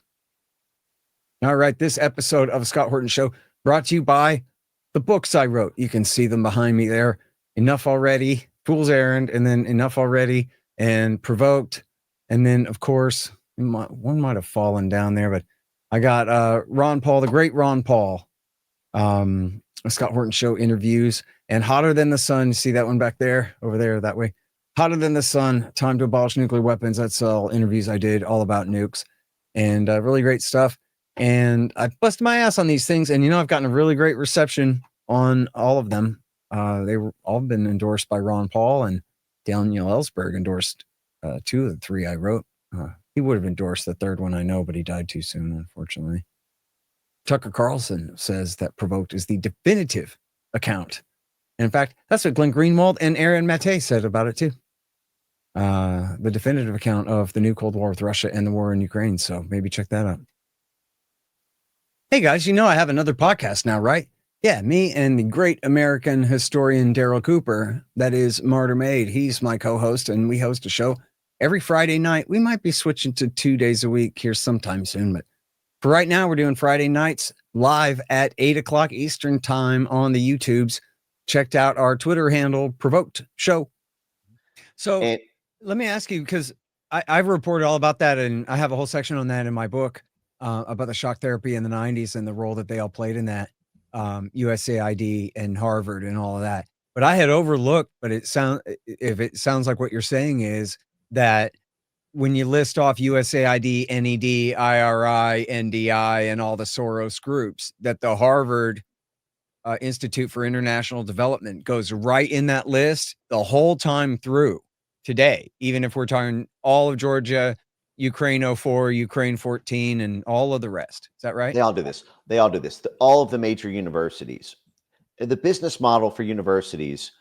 All right, this episode of Scott Horton Show brought to you by the books I wrote. You can see them behind me there. Enough Already, Fool's Errand, and then Enough Already, and Provoked. And then, of course, one might have fallen down there, but I got Ron Paul, the great Ron Paul, Scott Horton Show interviews, and Hotter Than the Sun. See that one back there, over there, that way. Hotter Than the Sun, Time to Abolish Nuclear Weapons. That's all interviews I did all about nukes, and really great stuff. And I busted my ass on these things, and I've gotten a really great reception on all of them. They were all been endorsed by Ron Paul, and Daniel Ellsberg endorsed 2 of the 3 I wrote. He would have endorsed the 3rd one, I know, but he died too soon, unfortunately. Tucker Carlson says that Provoked is the definitive account. And in fact, that's what Glenn Greenwald and Aaron Maté said about it too. The definitive account of the new Cold War with Russia and the war in Ukraine. So maybe check that out. Hey guys, I have another podcast now, right? Yeah, me and the great American historian Darryl Cooper. That is Martyr Made. He's my co-host, and we host a show every Friday night. We might be switching to 2 days a week here sometime soon, but for right now, we're doing Friday nights live at 8 o'clock Eastern time on the YouTubes. Checked out our Twitter handle, Provoked Show. So let me ask you, because I've reported all about that, and I have a whole section on that in my book about the shock therapy in the 90s and the role that they all played in that, USAID and Harvard and all of that. But I had overlooked, but if it sounds like what you're saying is that when you list off USAID, NED, IRI, NDI, and all the Soros groups, that the Harvard Institute for International Development goes right in that list the whole time through today, even if we're talking all of Georgia, Ukraine 04, Ukraine 14, and all of the rest. Is that right? They all do this. All of the major universities. the business model for universities,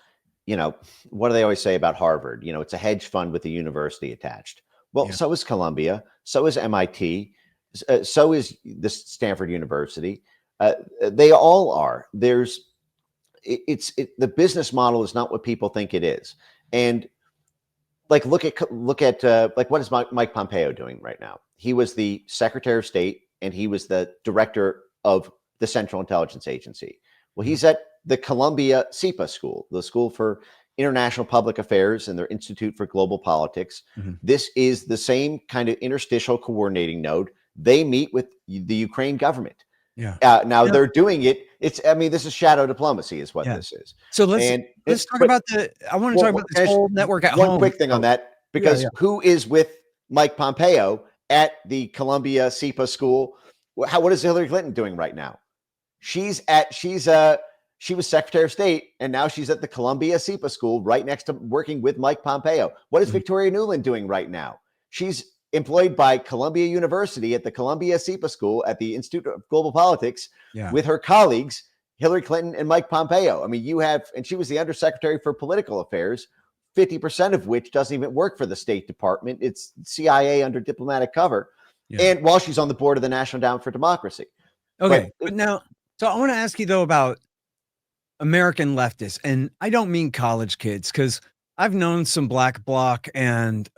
what do they always say about Harvard? It's a hedge fund with a university attached. Well, so is Columbia, so is MIT, so is the Stanford University. They all are. The business model is not what people think it is. And like, look at like, what is Mike Pompeo doing right now? He was the Secretary of State and he was the director of the Central Intelligence Agency. Well, he's at the Columbia SIPA school, the School for International Public Affairs and their Institute for Global Politics. This is the same kind of interstitial coordinating node. They meet with the Ukraine government. Now they're doing it. This is shadow diplomacy is what this is. So let's talk about I want to talk about this whole network at home. One quick thing on that, because who is with Mike Pompeo at the Columbia SIPA school? What is Hillary Clinton doing right now? She was Secretary of State, and now she's at the Columbia SIPA school right next to working with Mike Pompeo. What is Victoria Nuland doing right now? She's employed by Columbia University at the Columbia SIPA school at the Institute of Global Politics with her colleagues, Hillary Clinton and Mike Pompeo. And she was the Undersecretary for Political Affairs, 50% of which doesn't even work for the State Department. It's CIA under diplomatic cover. And while she's on the board of the National Endowment for Democracy. Okay. But now, so I want to ask you though about American leftists, and I don't mean college kids, because I've known some black bloc and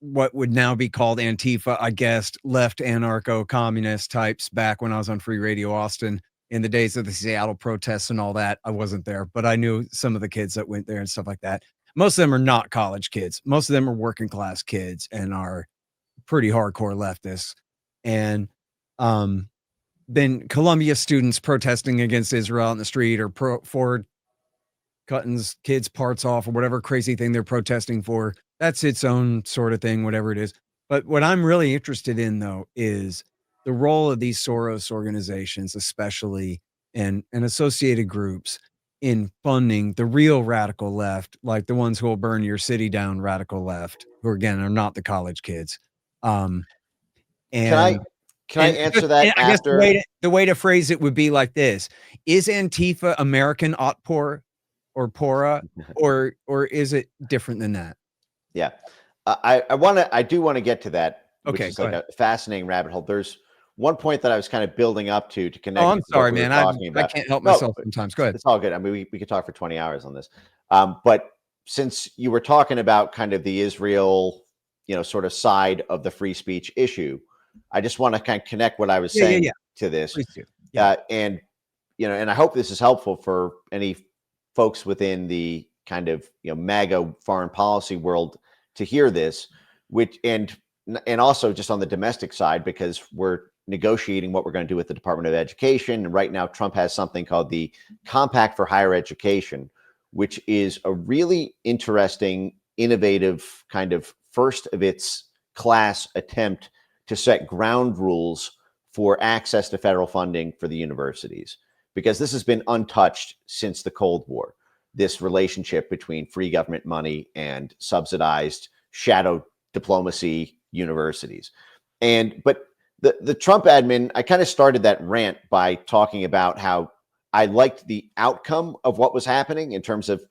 what would now be called Antifa, I guess, left anarcho-communist types back when I was on Free Radio Austin in the days of the Seattle protests and all that. I wasn't there, but I knew some of the kids that went there and stuff like that. Most of them are not college kids. Most of them are working class kids and are pretty hardcore leftists. And then Columbia students protesting against Israel on the street, or for cutting kids' parts off, or whatever crazy thing they're protesting for. That's its own sort of thing, whatever it is. But what I'm really interested in, though, is the role of these Soros organizations, especially, and associated groups, in funding the real radical left, like the ones who will burn your city down radical left, who, again, are not the college kids. Can I answer that after? I guess the way to phrase it would be like this: is Antifa American outpour or pora, or is it different than that? Yeah, I do want to get to that. Okay, which is like a fascinating rabbit hole. There's one point that I was kind of building up to connect. Oh, I'm sorry, man. I can't help myself sometimes. Go ahead. It's all good. We could talk for 20 hours on this. But since you were talking about kind of the Israel, sort of side of the free speech issue, I just want to kind of connect what I was saying to this. Please do. And I hope this is helpful for any folks within the kind of MAGA foreign policy world to hear this, and also just on the domestic side, because we're negotiating what we're going to do with the Department of Education. And right now, Trump has something called the Compact for Higher Education, which is a really interesting, innovative kind of first of its class attempt to set ground rules for access to federal funding for the universities, because this has been untouched since the Cold War, this relationship between free government money and subsidized shadow diplomacy universities. But the Trump admin, I kind of started that rant by talking about how I liked the outcome of what was happening in terms of,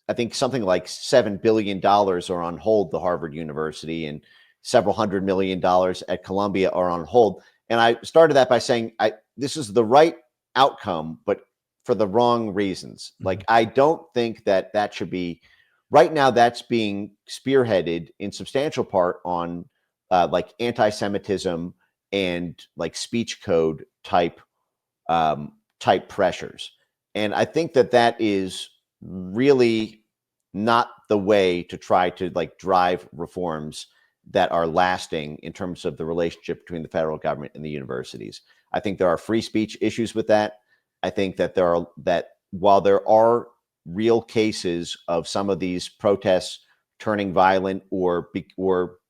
I think something like $7 billion are on hold to Harvard University, and several $100 million at Columbia are on hold. And I started that by saying, this is the right outcome, but for the wrong reasons. Like, I don't think that should be right now. That's being spearheaded in substantial part on like anti-Semitism and like speech code type pressures. And I think that is really not the way to try to like drive reforms that are lasting in terms of the relationship between the federal government and the universities. I think there are free speech issues with that. I think that while there are real cases of some of these protests turning violent or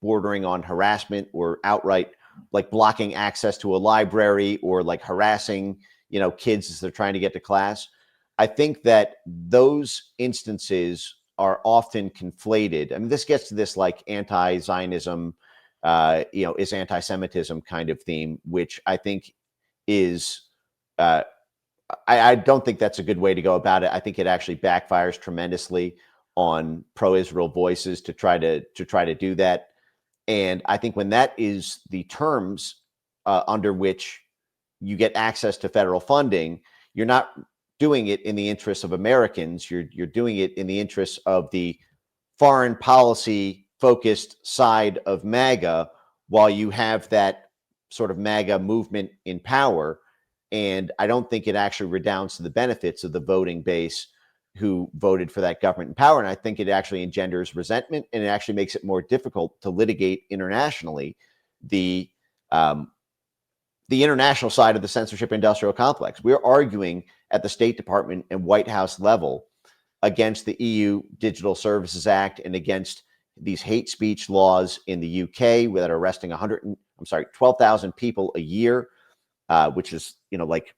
bordering on harassment or outright like blocking access to a library or like harassing, kids as they're trying to get to class, I think that those instances are often conflated. I mean, this gets to this like anti-Zionism, is anti-Semitism kind of theme, which I think is I don't think that's a good way to go about it. I think it actually backfires tremendously on pro-Israel voices to try to do that. And I think when that is the terms under which you get access to federal funding, you're not doing it in the interests of Americans. You're doing it in the interests of the foreign policy focused side of MAGA, while you have that sort of MAGA movement in power. And I don't think it actually redounds to the benefits of the voting base who voted for that government in power. And I think it actually engenders resentment, and it actually makes it more difficult to litigate internationally the international side of the censorship industrial complex. We're arguing at the State Department and White House level against the EU Digital Services Act and against these hate speech laws in the UK that are arresting 12,000 people a year, which is, like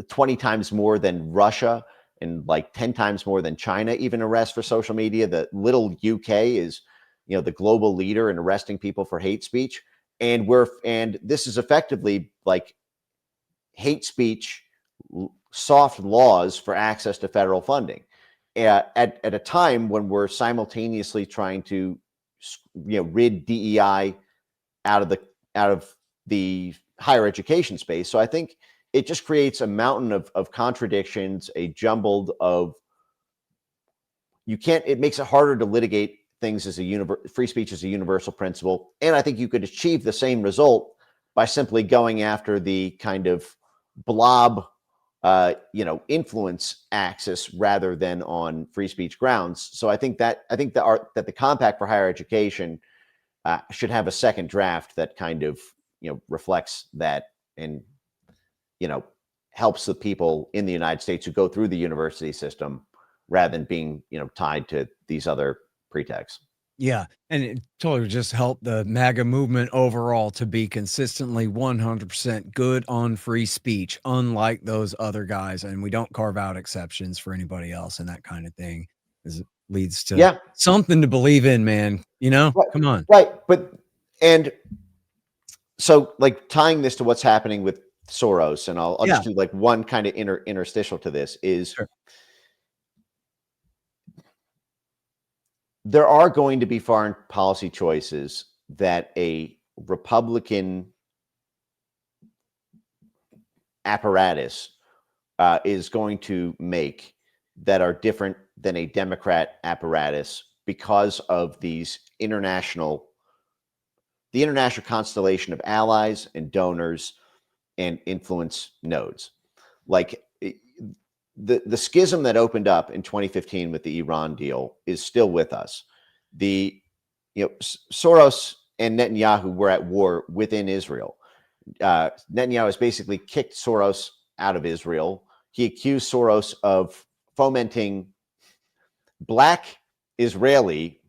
20 times more than Russia and like 10 times more than China even arrests for social media. The little UK is, the global leader in arresting people for hate speech. And this is effectively like hate speech, soft laws for access to federal funding at a time when we're simultaneously trying to, rid DEI out of the higher education space. So I think it just creates a mountain of contradictions, a jumbled of, it makes it harder to litigate things as free speech as a universal principle. And I think you could achieve the same result by simply going after the kind of blob, influence axis rather than on free speech grounds. So I think that the Compact for Higher Education should have a second draft that kind of, reflects that and, helps the people in the United States who go through the university system rather than being, tied to these other pretexts. Yeah. And it totally just helped the MAGA movement overall to be consistently 100% good on free speech, unlike those other guys. And we don't carve out exceptions for anybody else and that kind of thing. It leads to something to believe in, man. Right. Come on. Right. And so like tying this to what's happening with Soros, and I'll just do like one kind of interstitial to this is there are going to be foreign policy choices that a Republican apparatus is going to make that are different than a Democrat apparatus because of the international constellation of allies and donors and influence nodes. Like the schism that opened up in 2015 with the Iran deal is still with us. Soros and Netanyahu were at war within Israel. Netanyahu has basically kicked Soros out of Israel. He accused Soros of fomenting Black Israeli,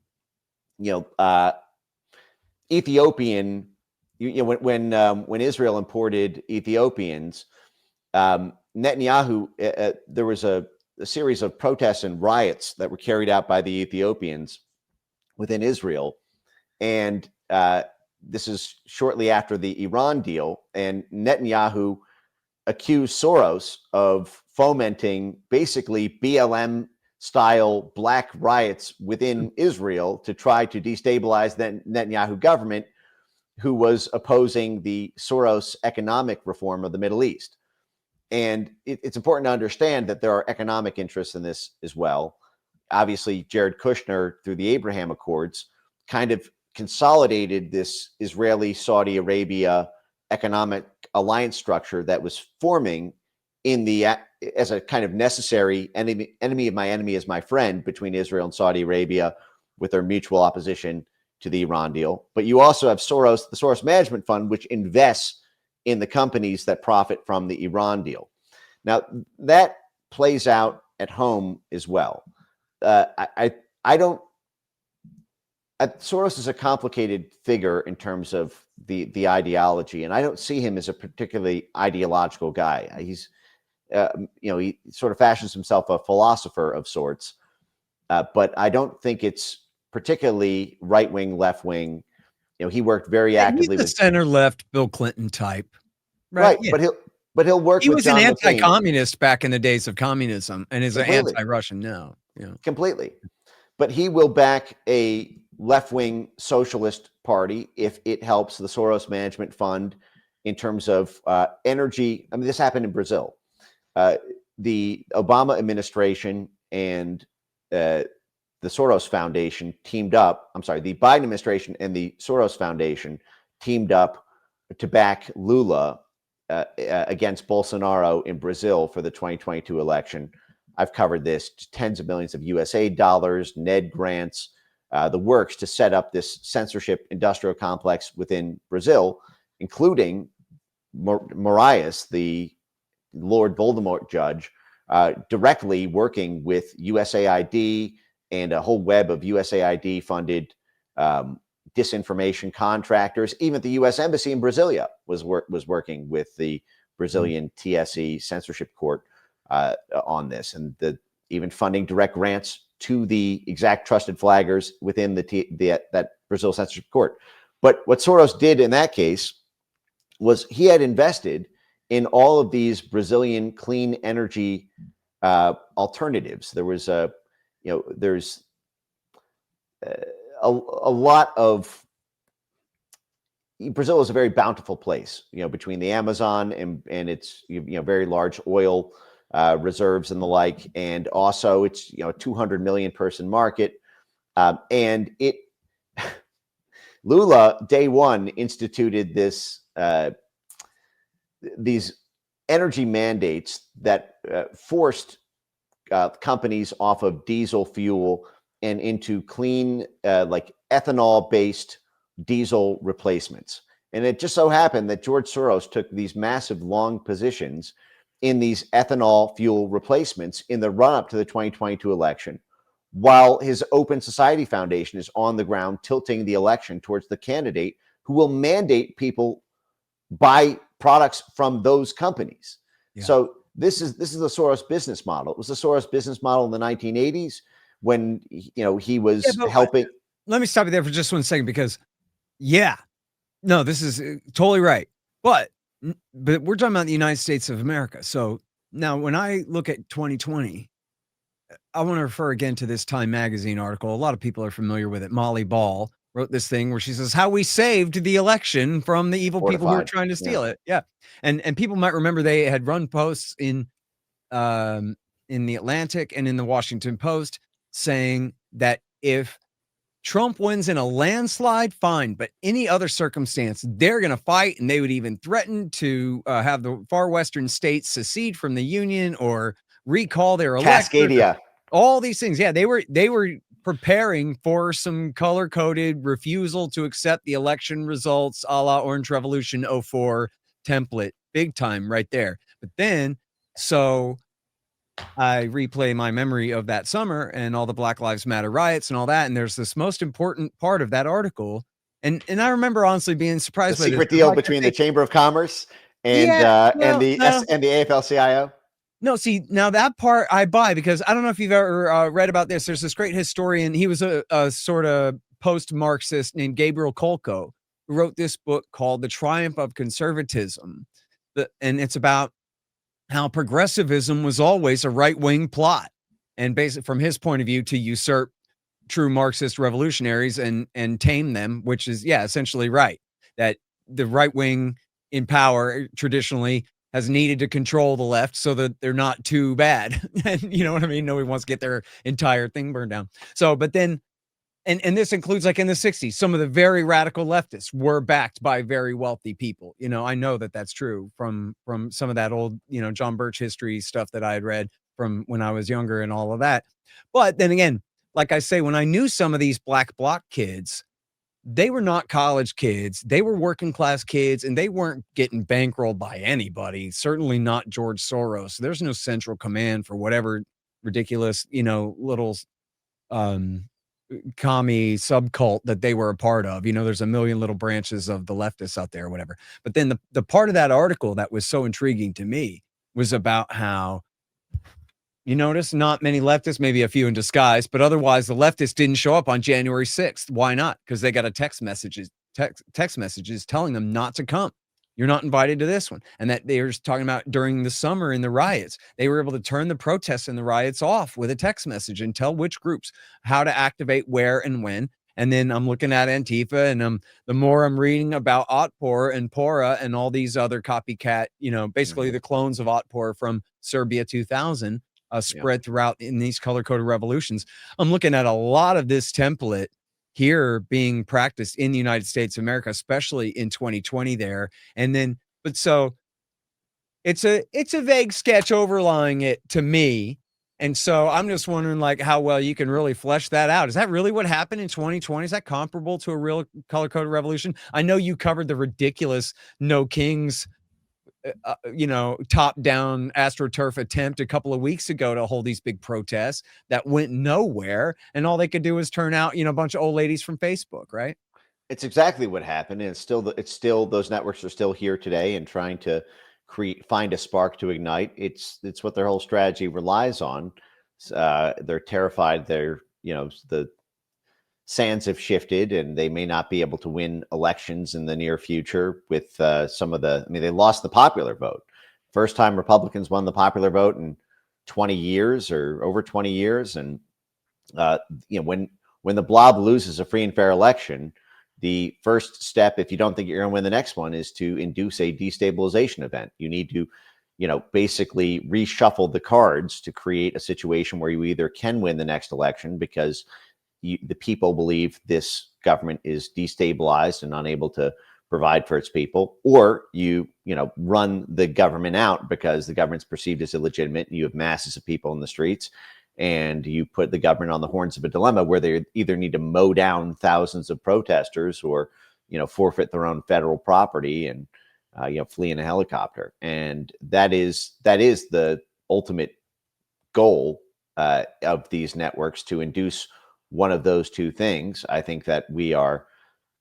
Ethiopian. When Israel imported Ethiopians, Netanyahu, there was a series of protests and riots that were carried out by the Ethiopians within Israel. And this is shortly after the Iran deal. And Netanyahu accused Soros of fomenting basically BLM style Black riots within Israel to try to destabilize the Netanyahu government, who was opposing the Soros economic reform of the Middle East. And it's important to understand that there are economic interests in this as well. Obviously, Jared Kushner, through the Abraham Accords, kind of consolidated this Israeli-Saudi Arabia economic alliance structure that was forming as a kind of necessary enemy of my enemy is my friend between Israel and Saudi Arabia, with their mutual opposition to the Iran deal. But you also have Soros, the Soros Management Fund, which invests in the companies that profit from the Iran deal. Now, that plays out at home as well. Soros is a complicated figure in terms of the ideology, and I don't see him as a particularly ideological guy. He's, he sort of fashions himself a philosopher of sorts, but I don't think it's particularly right wing, left wing. He worked very actively with center left Bill Clinton type, right? Yeah. But he'll work He with was an John McCain. anti-communist back in the days of communism and is an Completely. anti-Russian now. Yeah. Completely. But he will back a left-wing socialist party if it helps the Soros Management Fund in terms of energy. I mean, this happened in Brazil. The Obama administration and the Soros Foundation teamed up. I'm sorry, the Biden administration and the Soros Foundation teamed up to back Lula against Bolsonaro in Brazil for the 2022 election. I've covered this, tens of millions of USA dollars, NED grants, the works to set up this censorship industrial complex within Brazil, including Moraes, the Lord Voldemort judge, directly working with USAID and a whole web of USAID funded disinformation contractors. Even the U.S. Embassy in Brasilia was working with the Brazilian TSE censorship court on this, and even funding direct grants to the exact trusted flaggers within that Brazil censorship court. But what Soros did in that case was he had invested in all of these Brazilian clean energy alternatives. There was there's a lot of Brazil is a very bountiful place, between the Amazon and its very large oil reserves and the like, and also it's 200 million person market, and it Lula day one instituted these energy mandates that forced companies off of diesel fuel and into clean, like ethanol-based diesel replacements. And it just so happened that George Soros took these massive long positions in these ethanol fuel replacements in the run-up to the 2022 election, while his Open Society Foundation is on the ground tilting the election towards the candidate who will mandate people buy products from those companies. Yeah. So this is the Soros business model. It was the Soros business model in the 1980s when he was helping. Let me stop you there for just 1 second, because no, this is totally right. But we're talking about the United States of America. So now when I look at 2020, I want to refer again to this Time Magazine article. A lot of people are familiar with it. Molly Ball wrote this thing where she says how we saved the election from the evil people who were trying to steal it. Yeah. And people might remember they had run posts in the Atlantic and in the Washington Post saying that if Trump wins in a landslide, fine, but any other circumstance, they're going to fight, and they would even threaten to have the far western states secede from the union or recall their election. Cascadia. All these things. Yeah, they were preparing for some color-coded refusal to accept the election results a la Orange Revolution 04 template. Big time right there. But then, so I replay my memory of that summer and all the Black Lives Matter riots and all that. And there's this most important part of that article. And I remember honestly being surprised by the secret deal between the Chamber of Commerce and the AFL-CIO. No, see, now that part I buy, because I don't know if you've ever read about this. There's this great historian. He was a sort of post-Marxist named Gabriel Kolko, who wrote this book called The Triumph of Conservatism. And it's about how progressivism was always a right-wing plot, and basically from his point of view to usurp true Marxist revolutionaries and tame them, which is, essentially right. That the right wing in power traditionally has needed to control the left so that they're not too bad. And you know what I mean? Nobody wants to get their entire thing burned down. So, but then, and this includes like in the 60s, some of the very radical leftists were backed by very wealthy people. I know that that's true from some of that old, John Birch history stuff that I had read from when I was younger and all of that. But then again, like I say, when I knew some of these black bloc kids, they were not college kids. They were working class kids, and they weren't getting bankrolled by anybody, certainly not George Soros. There's no central command for whatever ridiculous, little commie subcult that they were a part of. There's a million little branches of the leftists out there or whatever. But then the part of that article that was so intriguing to me was about how, you notice not many leftists, maybe a few in disguise, but otherwise the leftists didn't show up on January 6th. Why not? Because they got a text messages telling them not to come. You're not invited to this one. And that they were talking about during the summer in the riots, they were able to turn the protests and the riots off with a text message and tell which groups how to activate where and when. And then I'm looking at Antifa, and the more I'm reading about Otpor and Pora and all these other copycat, basically the clones of Otpor from Serbia 2000 spread throughout in these color-coded revolutions. I'm looking at a lot of this template here being practiced in the United States of America, especially in 2020 there. And then, but so it's a vague sketch overlying it to me. And so I'm just wondering, like, how well you can really flesh that out. Is that really what happened in 2020? Is that comparable to a real color-coded revolution? I know you covered the ridiculous No Kings, top-down AstroTurf attempt a couple of weeks ago to hold these big protests that went nowhere, and all they could do was turn out, a bunch of old ladies from Facebook, right? It's exactly what happened, and it's still those networks are still here today and trying to find a spark to ignite. It's what their whole strategy relies on. They're terrified. The sands have shifted, and they may not be able to win elections in the near future with some of the. I mean, they lost the popular vote. First time Republicans won the popular vote in 20 years or over 20 years, and when the blob loses a free and fair election, the first step, if you don't think you're going to win the next one, is to induce a destabilization event. You need to, basically reshuffle the cards to create a situation where you either can win the next election because the people believe this government is destabilized and unable to provide for its people, or you run the government out because the government's perceived as illegitimate and you have masses of people in the streets. And you put the government on the horns of a dilemma where they either need to mow down thousands of protesters or, forfeit their own federal property and, flee in a helicopter. And that is the ultimate goal of these networks, to induce one of those two things. I think that we are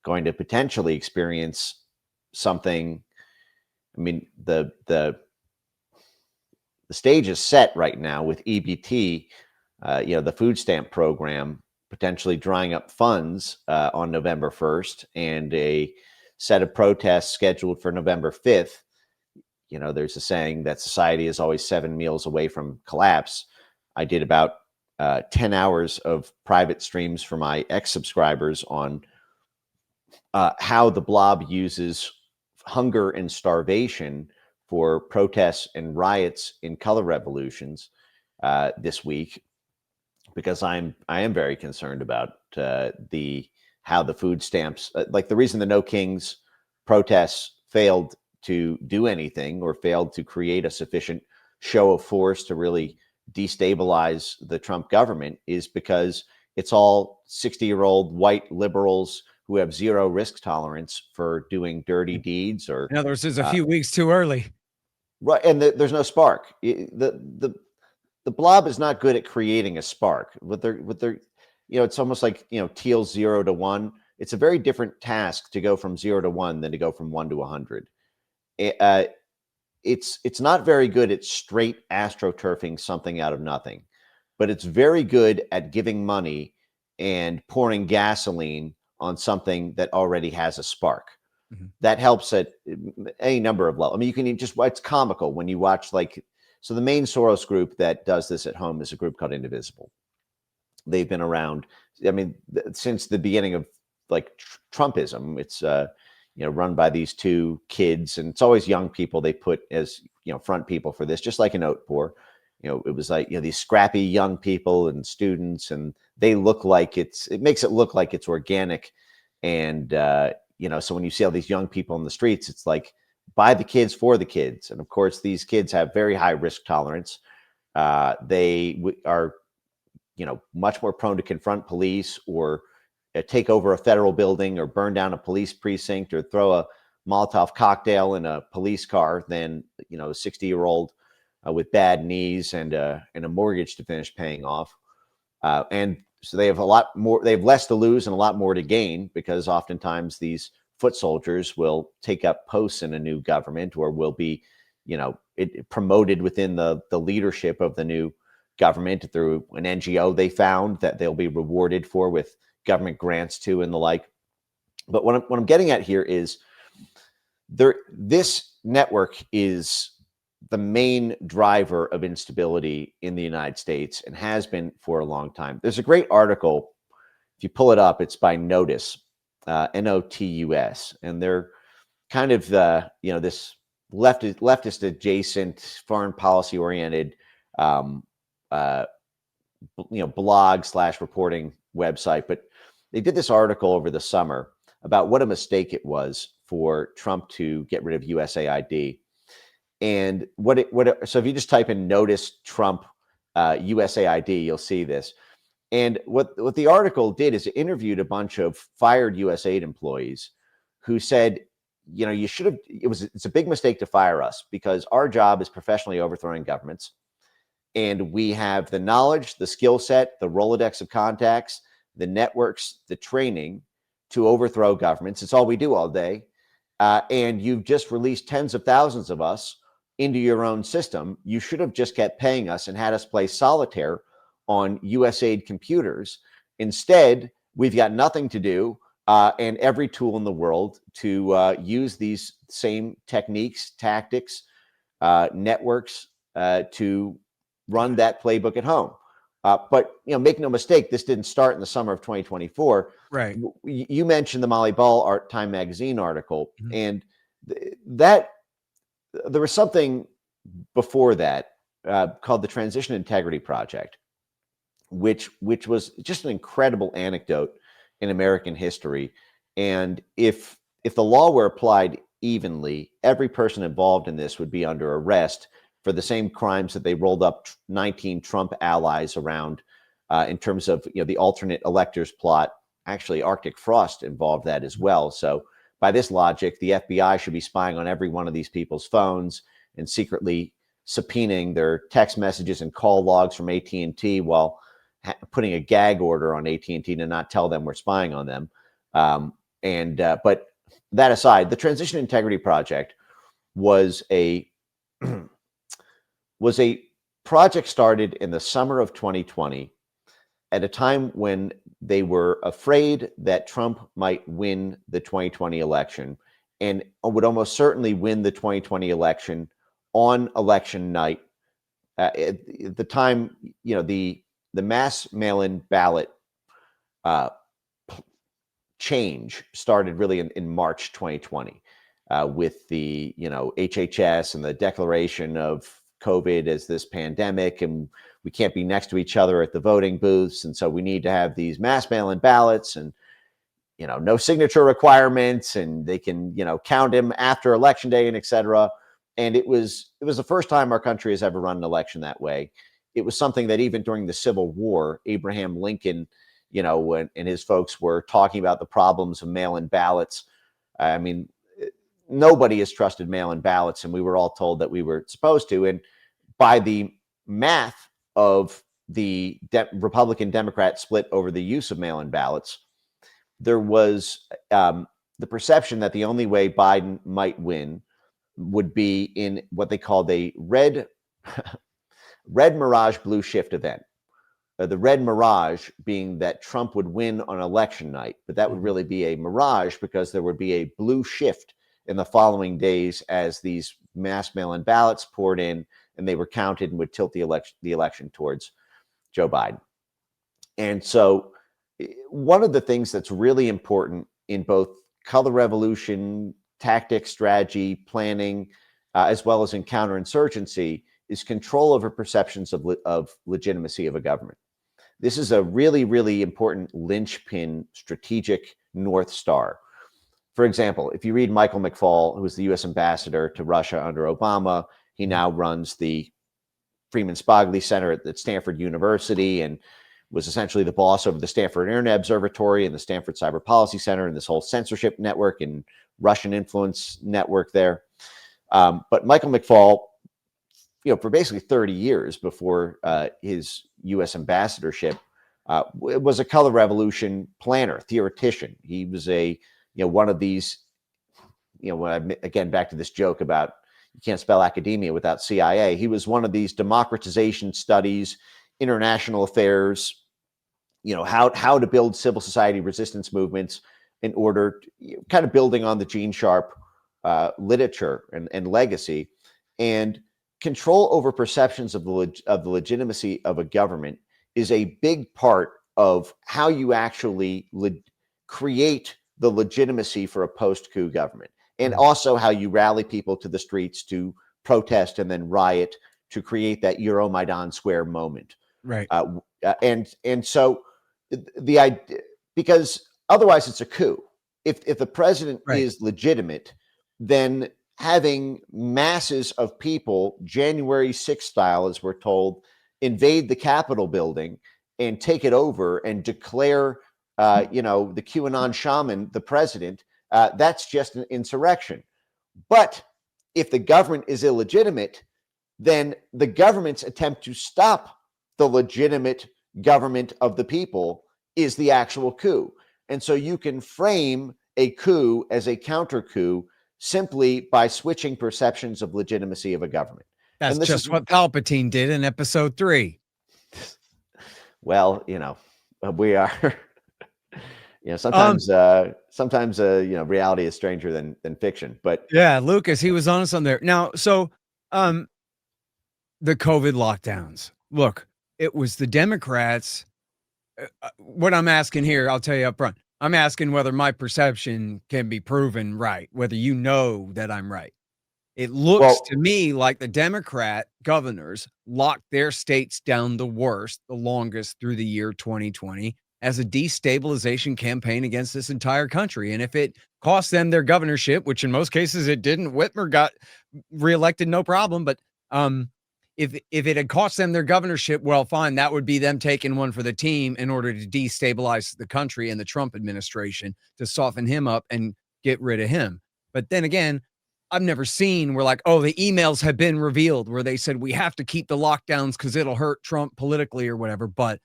going to potentially experience something. I mean, the stage is set right now with EBT. The food stamp program potentially drying up funds on November 1st, and a set of protests scheduled for November 5th. There's a saying that society is always 7 meals away from collapse. I did about 10 hours of private streams for my ex-subscribers on how the blob uses hunger and starvation for protests and riots in color revolutions this week, because I am very concerned about how the food stamps, like the reason the No Kings protests failed to do anything or failed to create a sufficient show of force to really destabilize the Trump government, is because it's all 60-year-old white liberals who have zero risk tolerance for doing dirty deeds. Or in other words, it's a few weeks too early. Right, and there's no spark. The blob is not good at creating a spark. What they're it's almost like Thiel's 0 to 1. It's a very different task to go from 0 to 1 than to go from 1 to 100. It's not very good at straight astroturfing something out of nothing, but it's very good at giving money and pouring gasoline on something that already has a spark. Mm-hmm. That helps at any number of levels. I mean, you can it's comical when you watch, so the main Soros group that does this at home is a group called Indivisible. They've been around, since the beginning of Trumpism. It's, run by these two kids, and it's always young people they put as, front people for this, just like an Otpor. It was these scrappy young people and students, and they look like it makes it look like it's organic. And, so when you see all these young people in the streets, it's like, by the kids, for the kids. And of course, these kids have very high risk tolerance. They are, much more prone to confront police or take over a federal building or burn down a police precinct or throw a Molotov cocktail in a police car than, a 60-year-old with bad knees and a mortgage to finish paying off. And so they have they have less to lose and a lot more to gain, because oftentimes these foot soldiers will take up posts in a new government, or will be, promoted within the leadership of the new government through an NGO they found that they'll be rewarded for with government grants to and the like. But what I'm getting at here is this network is the main driver of instability in the United States and has been for a long time. There's a great article. If you pull it up, it's by Notus, Notus, and they're kind of this leftist adjacent, foreign policy oriented, blog/reporting website. But they did this article over the summer about what a mistake it was for Trump to get rid of USAID. And so if you just type in Notice Trump USAID, you'll see this. And what the article did is it interviewed a bunch of fired USAID employees who said, you should have, it's a big mistake to fire us because our job is professionally overthrowing governments. And we have the knowledge, the skill set, the Rolodex of contacts, the networks, the training to overthrow governments. It's all we do all day. And you've just released tens of thousands of us into your own system. You should have just kept paying us and had us play solitaire on USAID computers. Instead, we've got nothing to do and every tool in the world to use these same techniques, tactics, networks to run that playbook at home. But make no mistake, this didn't start in the summer of 2024. Right. You mentioned the Molly Ball Time magazine article, Mhm. and that there was something before that called the Transition Integrity Project, which was just an incredible anecdote in American history. And if the law were applied evenly, every person involved in this would be under arrest for the same crimes that they rolled up 19 Trump allies around in terms of the alternate electors plot. Actually, Arctic Frost involved that as well. So by this logic, the FBI should be spying on every one of these people's phones and secretly subpoenaing their text messages and call logs from AT&T while putting a gag order on AT&T to not tell them we're spying on them. But that aside, the Transition Integrity Project was a project started in the summer of 2020 at a time when they were afraid that Trump might win the 2020 election and would almost certainly win the 2020 election on election night. At the time, the mass mail-in ballot change started really in March 2020 with the HHS and the declaration of COVID as this pandemic, and we can't be next to each other at the voting booths, and so we need to have these mass mail-in ballots and no signature requirements, and they can count him after election day and etc. And it was the first time our country has ever run an election that way. It was something that even during the Civil War, Abraham Lincoln, and his folks were talking about the problems of mail-in ballots. I mean, nobody has trusted mail-in ballots, and we were all told that we were supposed to. And by the math of the Republican-Democrat split over the use of mail-in ballots, there was the perception that the only way Biden might win would be in what they called a red mirage blue shift event. The red mirage being that Trump would win on election night, but that would really be a mirage because there would be a blue shift in the following days as these mass mail-in ballots poured in and they were counted and would tilt the election towards Joe Biden. And so one of the things that's really important in both color revolution, tactics, strategy, planning, as well as in counterinsurgency, is control over perceptions of legitimacy of a government. This is a really, really important linchpin strategic North Star. For example, if you read Michael McFaul, who was the U.S. ambassador to Russia under Obama, he now runs the Freeman Spogli Center at Stanford University and was essentially the boss over the Stanford Internet Observatory and the Stanford Cyber Policy Center and this whole censorship network and Russian influence network there. But Michael McFaul, for basically 30 years before his U.S. ambassadorship, was a color revolution planner, theoretician. He was one of these, again, back to this joke about you can't spell academia without CIA. He was one of these democratization studies, international affairs, how to build civil society resistance movements in order, kind of building on the Gene Sharp literature and legacy, and control over perceptions of the legitimacy of a government is a big part of how you actually create the legitimacy for a post-coup government, and also how you rally people to the streets to protest and then riot to create that Euromaidan Square moment. Right. And so the idea, because otherwise it's a coup. If the president is legitimate, then having masses of people, January 6th style, as we're told, invade the Capitol building and take it over and declare, the QAnon shaman the president, that's just an insurrection. But if the government is illegitimate, then the government's attempt to stop the legitimate government of the people is the actual coup. And so you can frame a coup as a counter coup simply by switching perceptions of legitimacy of a government. That's just what Palpatine did in episode 3. Well, we are, sometimes, reality is stranger than fiction, but yeah, Lucas, he was on something there. Now, so, the COVID lockdowns, look, it was the Democrats. What I'm asking here, I'll tell you up front, I'm asking whether my perception can be proven right, whether you know that I'm right. It looks to me like the Democrat governors locked their states down the worst, the longest through the year 2020 as a destabilization campaign against this entire country. And if it cost them their governorship, which in most cases it didn't, Whitmer got reelected, no problem. But if it had cost them their governorship, well, fine, that would be them taking one for the team in order to destabilize the country and the Trump administration to soften him up and get rid of him. But then again, I've never seen where like, oh, the emails have been revealed where they said we have to keep the lockdowns because it'll hurt Trump politically or whatever. But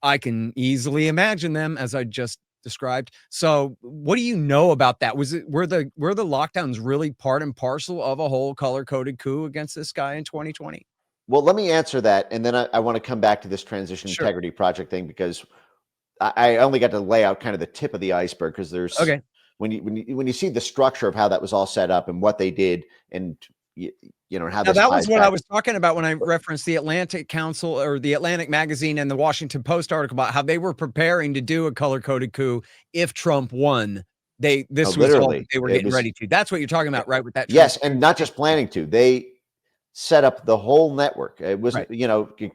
I can easily imagine them as I just described. So what do you know about that? Were the lockdowns really part and parcel of a whole color-coded coup against this guy in 2020? Well, let me answer that, and then I want to come back to this transition integrity project thing, because I only got to lay out kind of the tip of the iceberg, because there's when you see the structure of how that was all set up and what they did, and how that was what I was talking about when I referenced the Atlantic Council or the Atlantic Magazine and the Washington Post article about how they were preparing to do a color-coded coup if Trump won. This was all they were getting ready to. That's what you're talking about, right? With that, yes, and not just planning to. They set up the whole network. It was,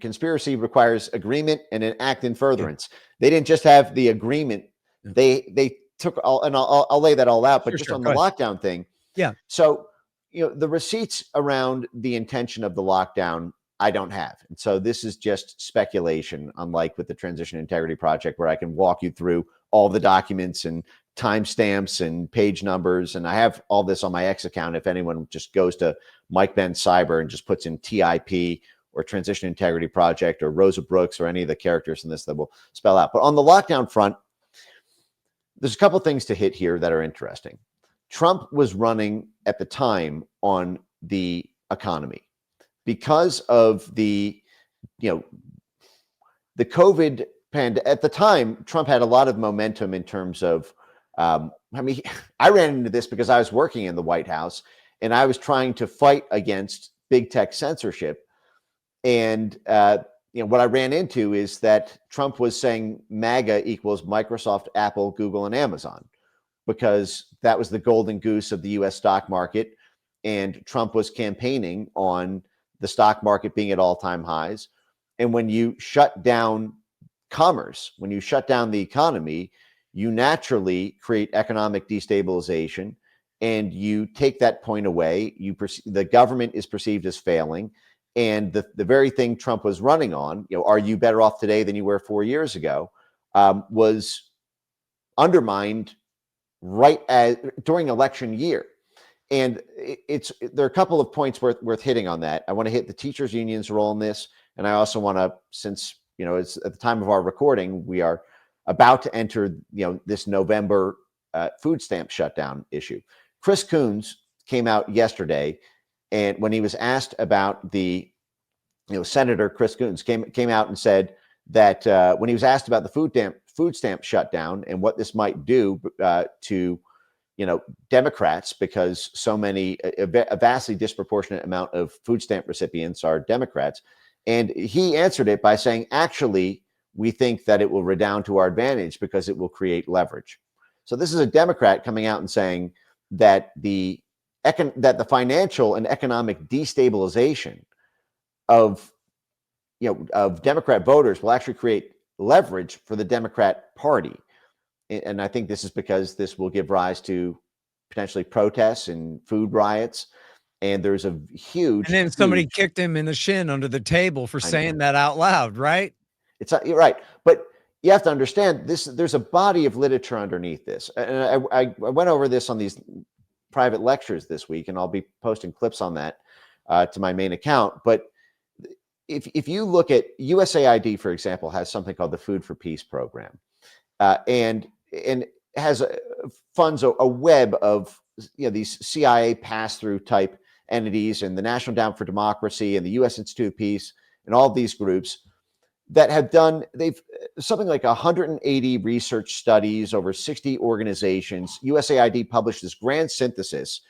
conspiracy requires agreement and an act in furtherance. They didn't just have the agreement. They took all, and I'll lay that all out, but just on the lockdown thing. Yeah. So, the receipts around the intention of the lockdown, I don't have. And so this is just speculation, unlike with the Transition Integrity Project, where I can walk you through all the documents and timestamps and page numbers. And I have all this on my X account. If anyone just goes to Mike Benz Cyber and just puts in TIP or Transition Integrity Project or Rosa Brooks or any of the characters in this, that will spell out. But on the lockdown front, there's a couple things to hit here that are interesting. Trump was running at the time on the economy because of the COVID pandemic. At the time, Trump had a lot of momentum in terms of, I ran into this because I was working in the White House and I was trying to fight against big tech censorship. And, what I ran into is that Trump was saying MAGA equals Microsoft, Apple, Google, and Amazon, because that was the golden goose of the U.S. stock market. And Trump was campaigning on the stock market being at all-time highs. And when you shut down commerce, when you shut down the economy, you naturally create economic destabilization, and you take that point away. The government is perceived as failing. And the very thing Trump was running on, are you better off today than you were 4 years ago, was undermined during election year. And there are a couple of points worth hitting on that. I want to hit the teachers union's role in this. And I also want to, since, it's at the time of our recording, we are about to enter, this November food stamp shutdown issue. Chris Coons came out yesterday, and when he was asked about the, Senator Chris Coons came out and said that when he was asked about the food stamp shutdown and what this might do to Democrats, because so many, a vastly disproportionate amount of food stamp recipients are Democrats. And he answered it by saying, actually, we think that it will redound to our advantage because it will create leverage. So this is a Democrat coming out and saying that the financial and economic destabilization of Democrat voters will actually create leverage for the Democrat Party. And I think this is because this will give rise to potentially protests and food riots. And there's a huge. And then somebody kicked him in the shin under the table for saying that out loud, right? You're right. But you have to understand this. There's a body of literature underneath this. And I went over this on these private lectures this week, and I'll be posting clips on that to my main account. But if you look at USAID, for example, has something called the Food for Peace program, and has funds a web of these CIA pass-through type entities, and the National Endowment for Democracy and the U.S. Institute of Peace, and all of these groups that have done, they've something like 180 research studies over 60 organizations. USAID published this grand synthesis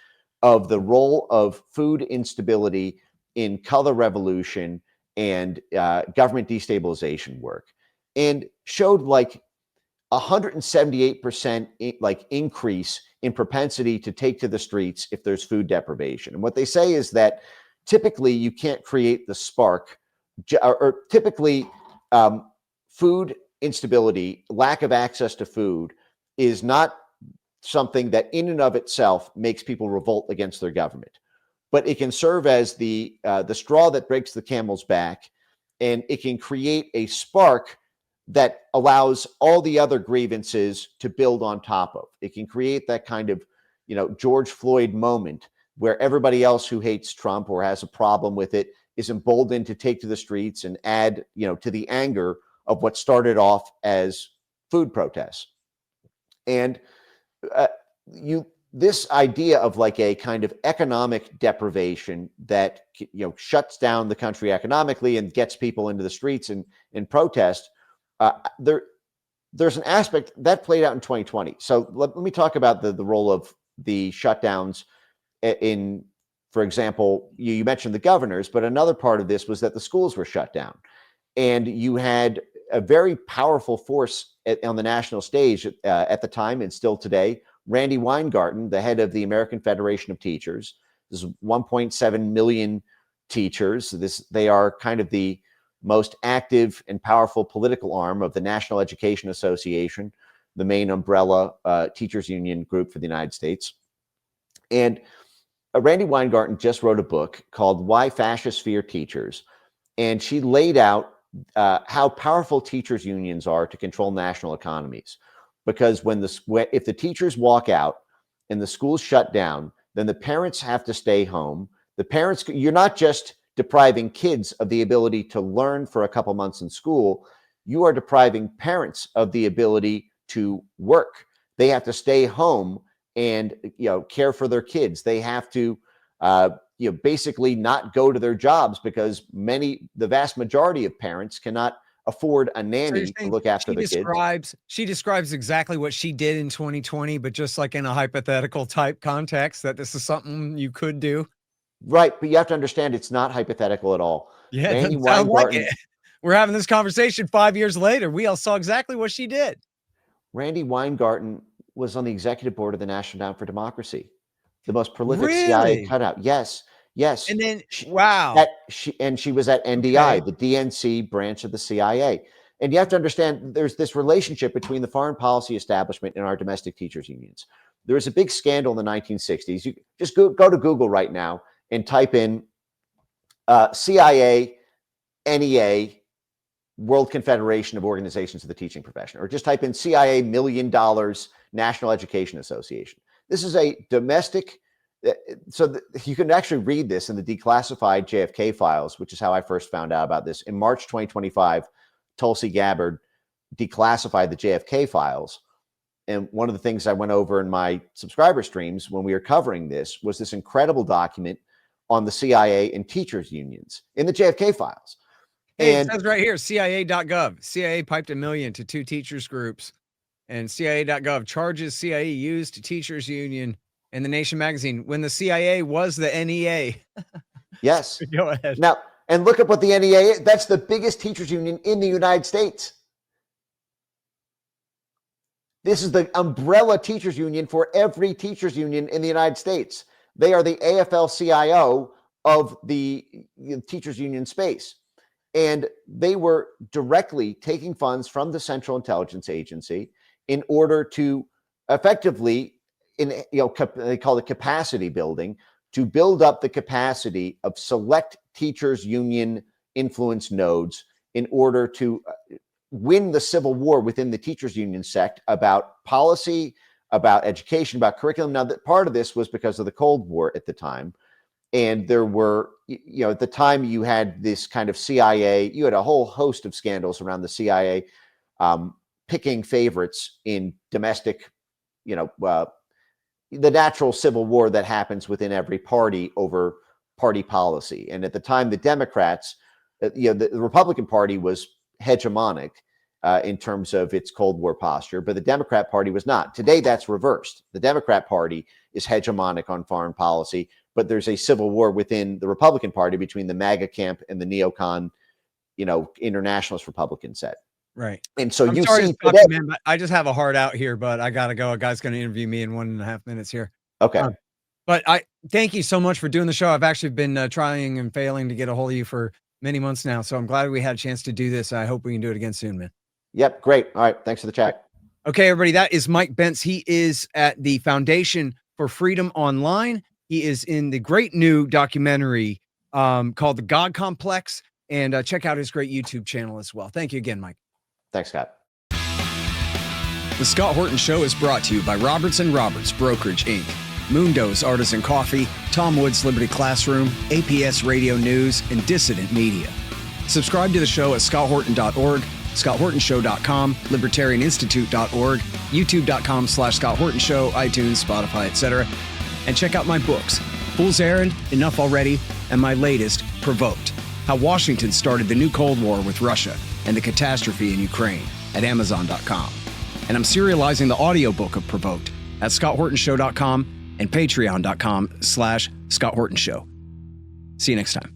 of the role of food instability in color revolution and government destabilization work, and showed like 178% increase in propensity to take to the streets if there's food deprivation. And what they say is that typically you can't create the spark, or typically food instability, lack of access to food, is not something that in and of itself makes people revolt against their government, but it can serve as the straw that breaks the camel's back, and it can create a spark that allows all the other grievances to build on top of. It can create that kind of, George Floyd moment where everybody else who hates Trump or has a problem with it is emboldened to take to the streets and add, to the anger of what started off as food protests. And this idea of like a kind of economic deprivation that, shuts down the country economically and gets people into the streets and protest, there's an aspect that played out in 2020. So let me talk about the role of the shutdowns in, for example, you mentioned the governors, but another part of this was that the schools were shut down. And you had a very powerful force on the national stage at the time, and still today, Randy Weingarten, the head of the American Federation of Teachers. This is 1.7 million teachers. They are kind of the most active and powerful political arm of the National Education Association, the main umbrella teachers union group for the United States. And Randy Weingarten just wrote a book called Why Fascists Fear Teachers. And she laid out how powerful teachers unions are to control national economies. Because if the teachers walk out and the schools shut down, then the parents have to stay home. You're not just depriving kids of the ability to learn for a couple months in school, you are depriving parents of the ability to work. They have to stay home and care for their kids. They have to basically not go to their jobs because the vast majority of parents cannot afford a nanny to look after the kids. She describes exactly what she did in 2020, but just like in a hypothetical type context, that this is something you could do. Right, but you have to understand it's not hypothetical at all. Yeah, it doesn't sound like it. We're having this conversation 5 years later. We all saw exactly what she did. Randy Weingarten was on the executive board of the National Endowment for Democracy, the most prolific CIA cutout. Yes. And then, she was at NDI, the DNC branch of the CIA. And you have to understand there's this relationship between the foreign policy establishment and our domestic teachers unions. There was a big scandal in the 1960s. You just go to Google right now and type in CIA, NEA, World Confederation of Organizations of the Teaching Profession, or just type in CIA $1 million National Education Association. This is a domestic, you can actually read this in the declassified JFK files, which is how I first found out about this. In March 2025, Tulsi Gabbard declassified the JFK files. And one of the things I went over in my subscriber streams when we were covering this was this incredible document on the CIA and teachers unions in the JFK files. Hey, it says right here, CIA.gov. CIA piped $1 million to 2 teachers groups. And CIA.gov charges CIA used teachers union in the Nation magazine when the CIA was the NEA. Yes. Go ahead. Now, and look at what the NEA is. That's the biggest teachers union in the United States. This is the umbrella teachers union for every teachers union in the United States. They are the AFL-CIO of the teachers union space. And they were directly taking funds from the Central Intelligence Agency in order to effectively, they call it capacity building, to build up the capacity of select teachers union influence nodes in order to win the civil war within the teachers union sect about policy, about education, about curriculum. Now, part of this was because of the Cold War at the time. And there were, at the time you had this kind of CIA, you had a whole host of scandals around the CIA picking favorites in domestic, the natural civil war that happens within every party over party policy. And at the time, the Democrats, the Republican Party was hegemonic in terms of its Cold War posture, but the Democrat Party was not. Today, that's reversed. The Democrat Party is hegemonic on foreign policy, but there's a civil war within the Republican Party between the MAGA camp and the neocon, internationalist Republican set. Right. And so I'm you sorry see to today, stop you, man, but I just have a heart out here, but I got to go. A guy's going to interview me in 1.5 minutes here. okay. But I thank you so much for doing the show. I've actually been trying and failing to get a hold of you for many months now. So I'm glad we had a chance to do this. I hope we can do it again soon, man. Yep. Great. All right. Thanks for the chat. Okay, everybody. That is Mike Benz. He is at the Foundation for Freedom Online. He is in the great new documentary called The God Complex. And check out his great YouTube channel as well. Thank you again, Mike. Thanks, Scott. The Scott Horton Show is brought to you by Roberts & Roberts Brokerage, Inc., Moondo's Artisan Coffee, Tom Woods Liberty Classroom, APS Radio News, and Dissident Media. Subscribe to the show at scotthorton.org, scotthortonshow.com, libertarianinstitute.org, youtube.com/Scott Horton Show, iTunes, Spotify, etc. And check out my books, Fool's Errand, Enough Already, and my latest, Provoked, How Washington Started the New Cold War with Russia and the Catastrophe in Ukraine, at Amazon.com. And I'm serializing the audiobook of Provoked at scotthortonshow.com and patreon.com/Scott Horton Show. See you next time.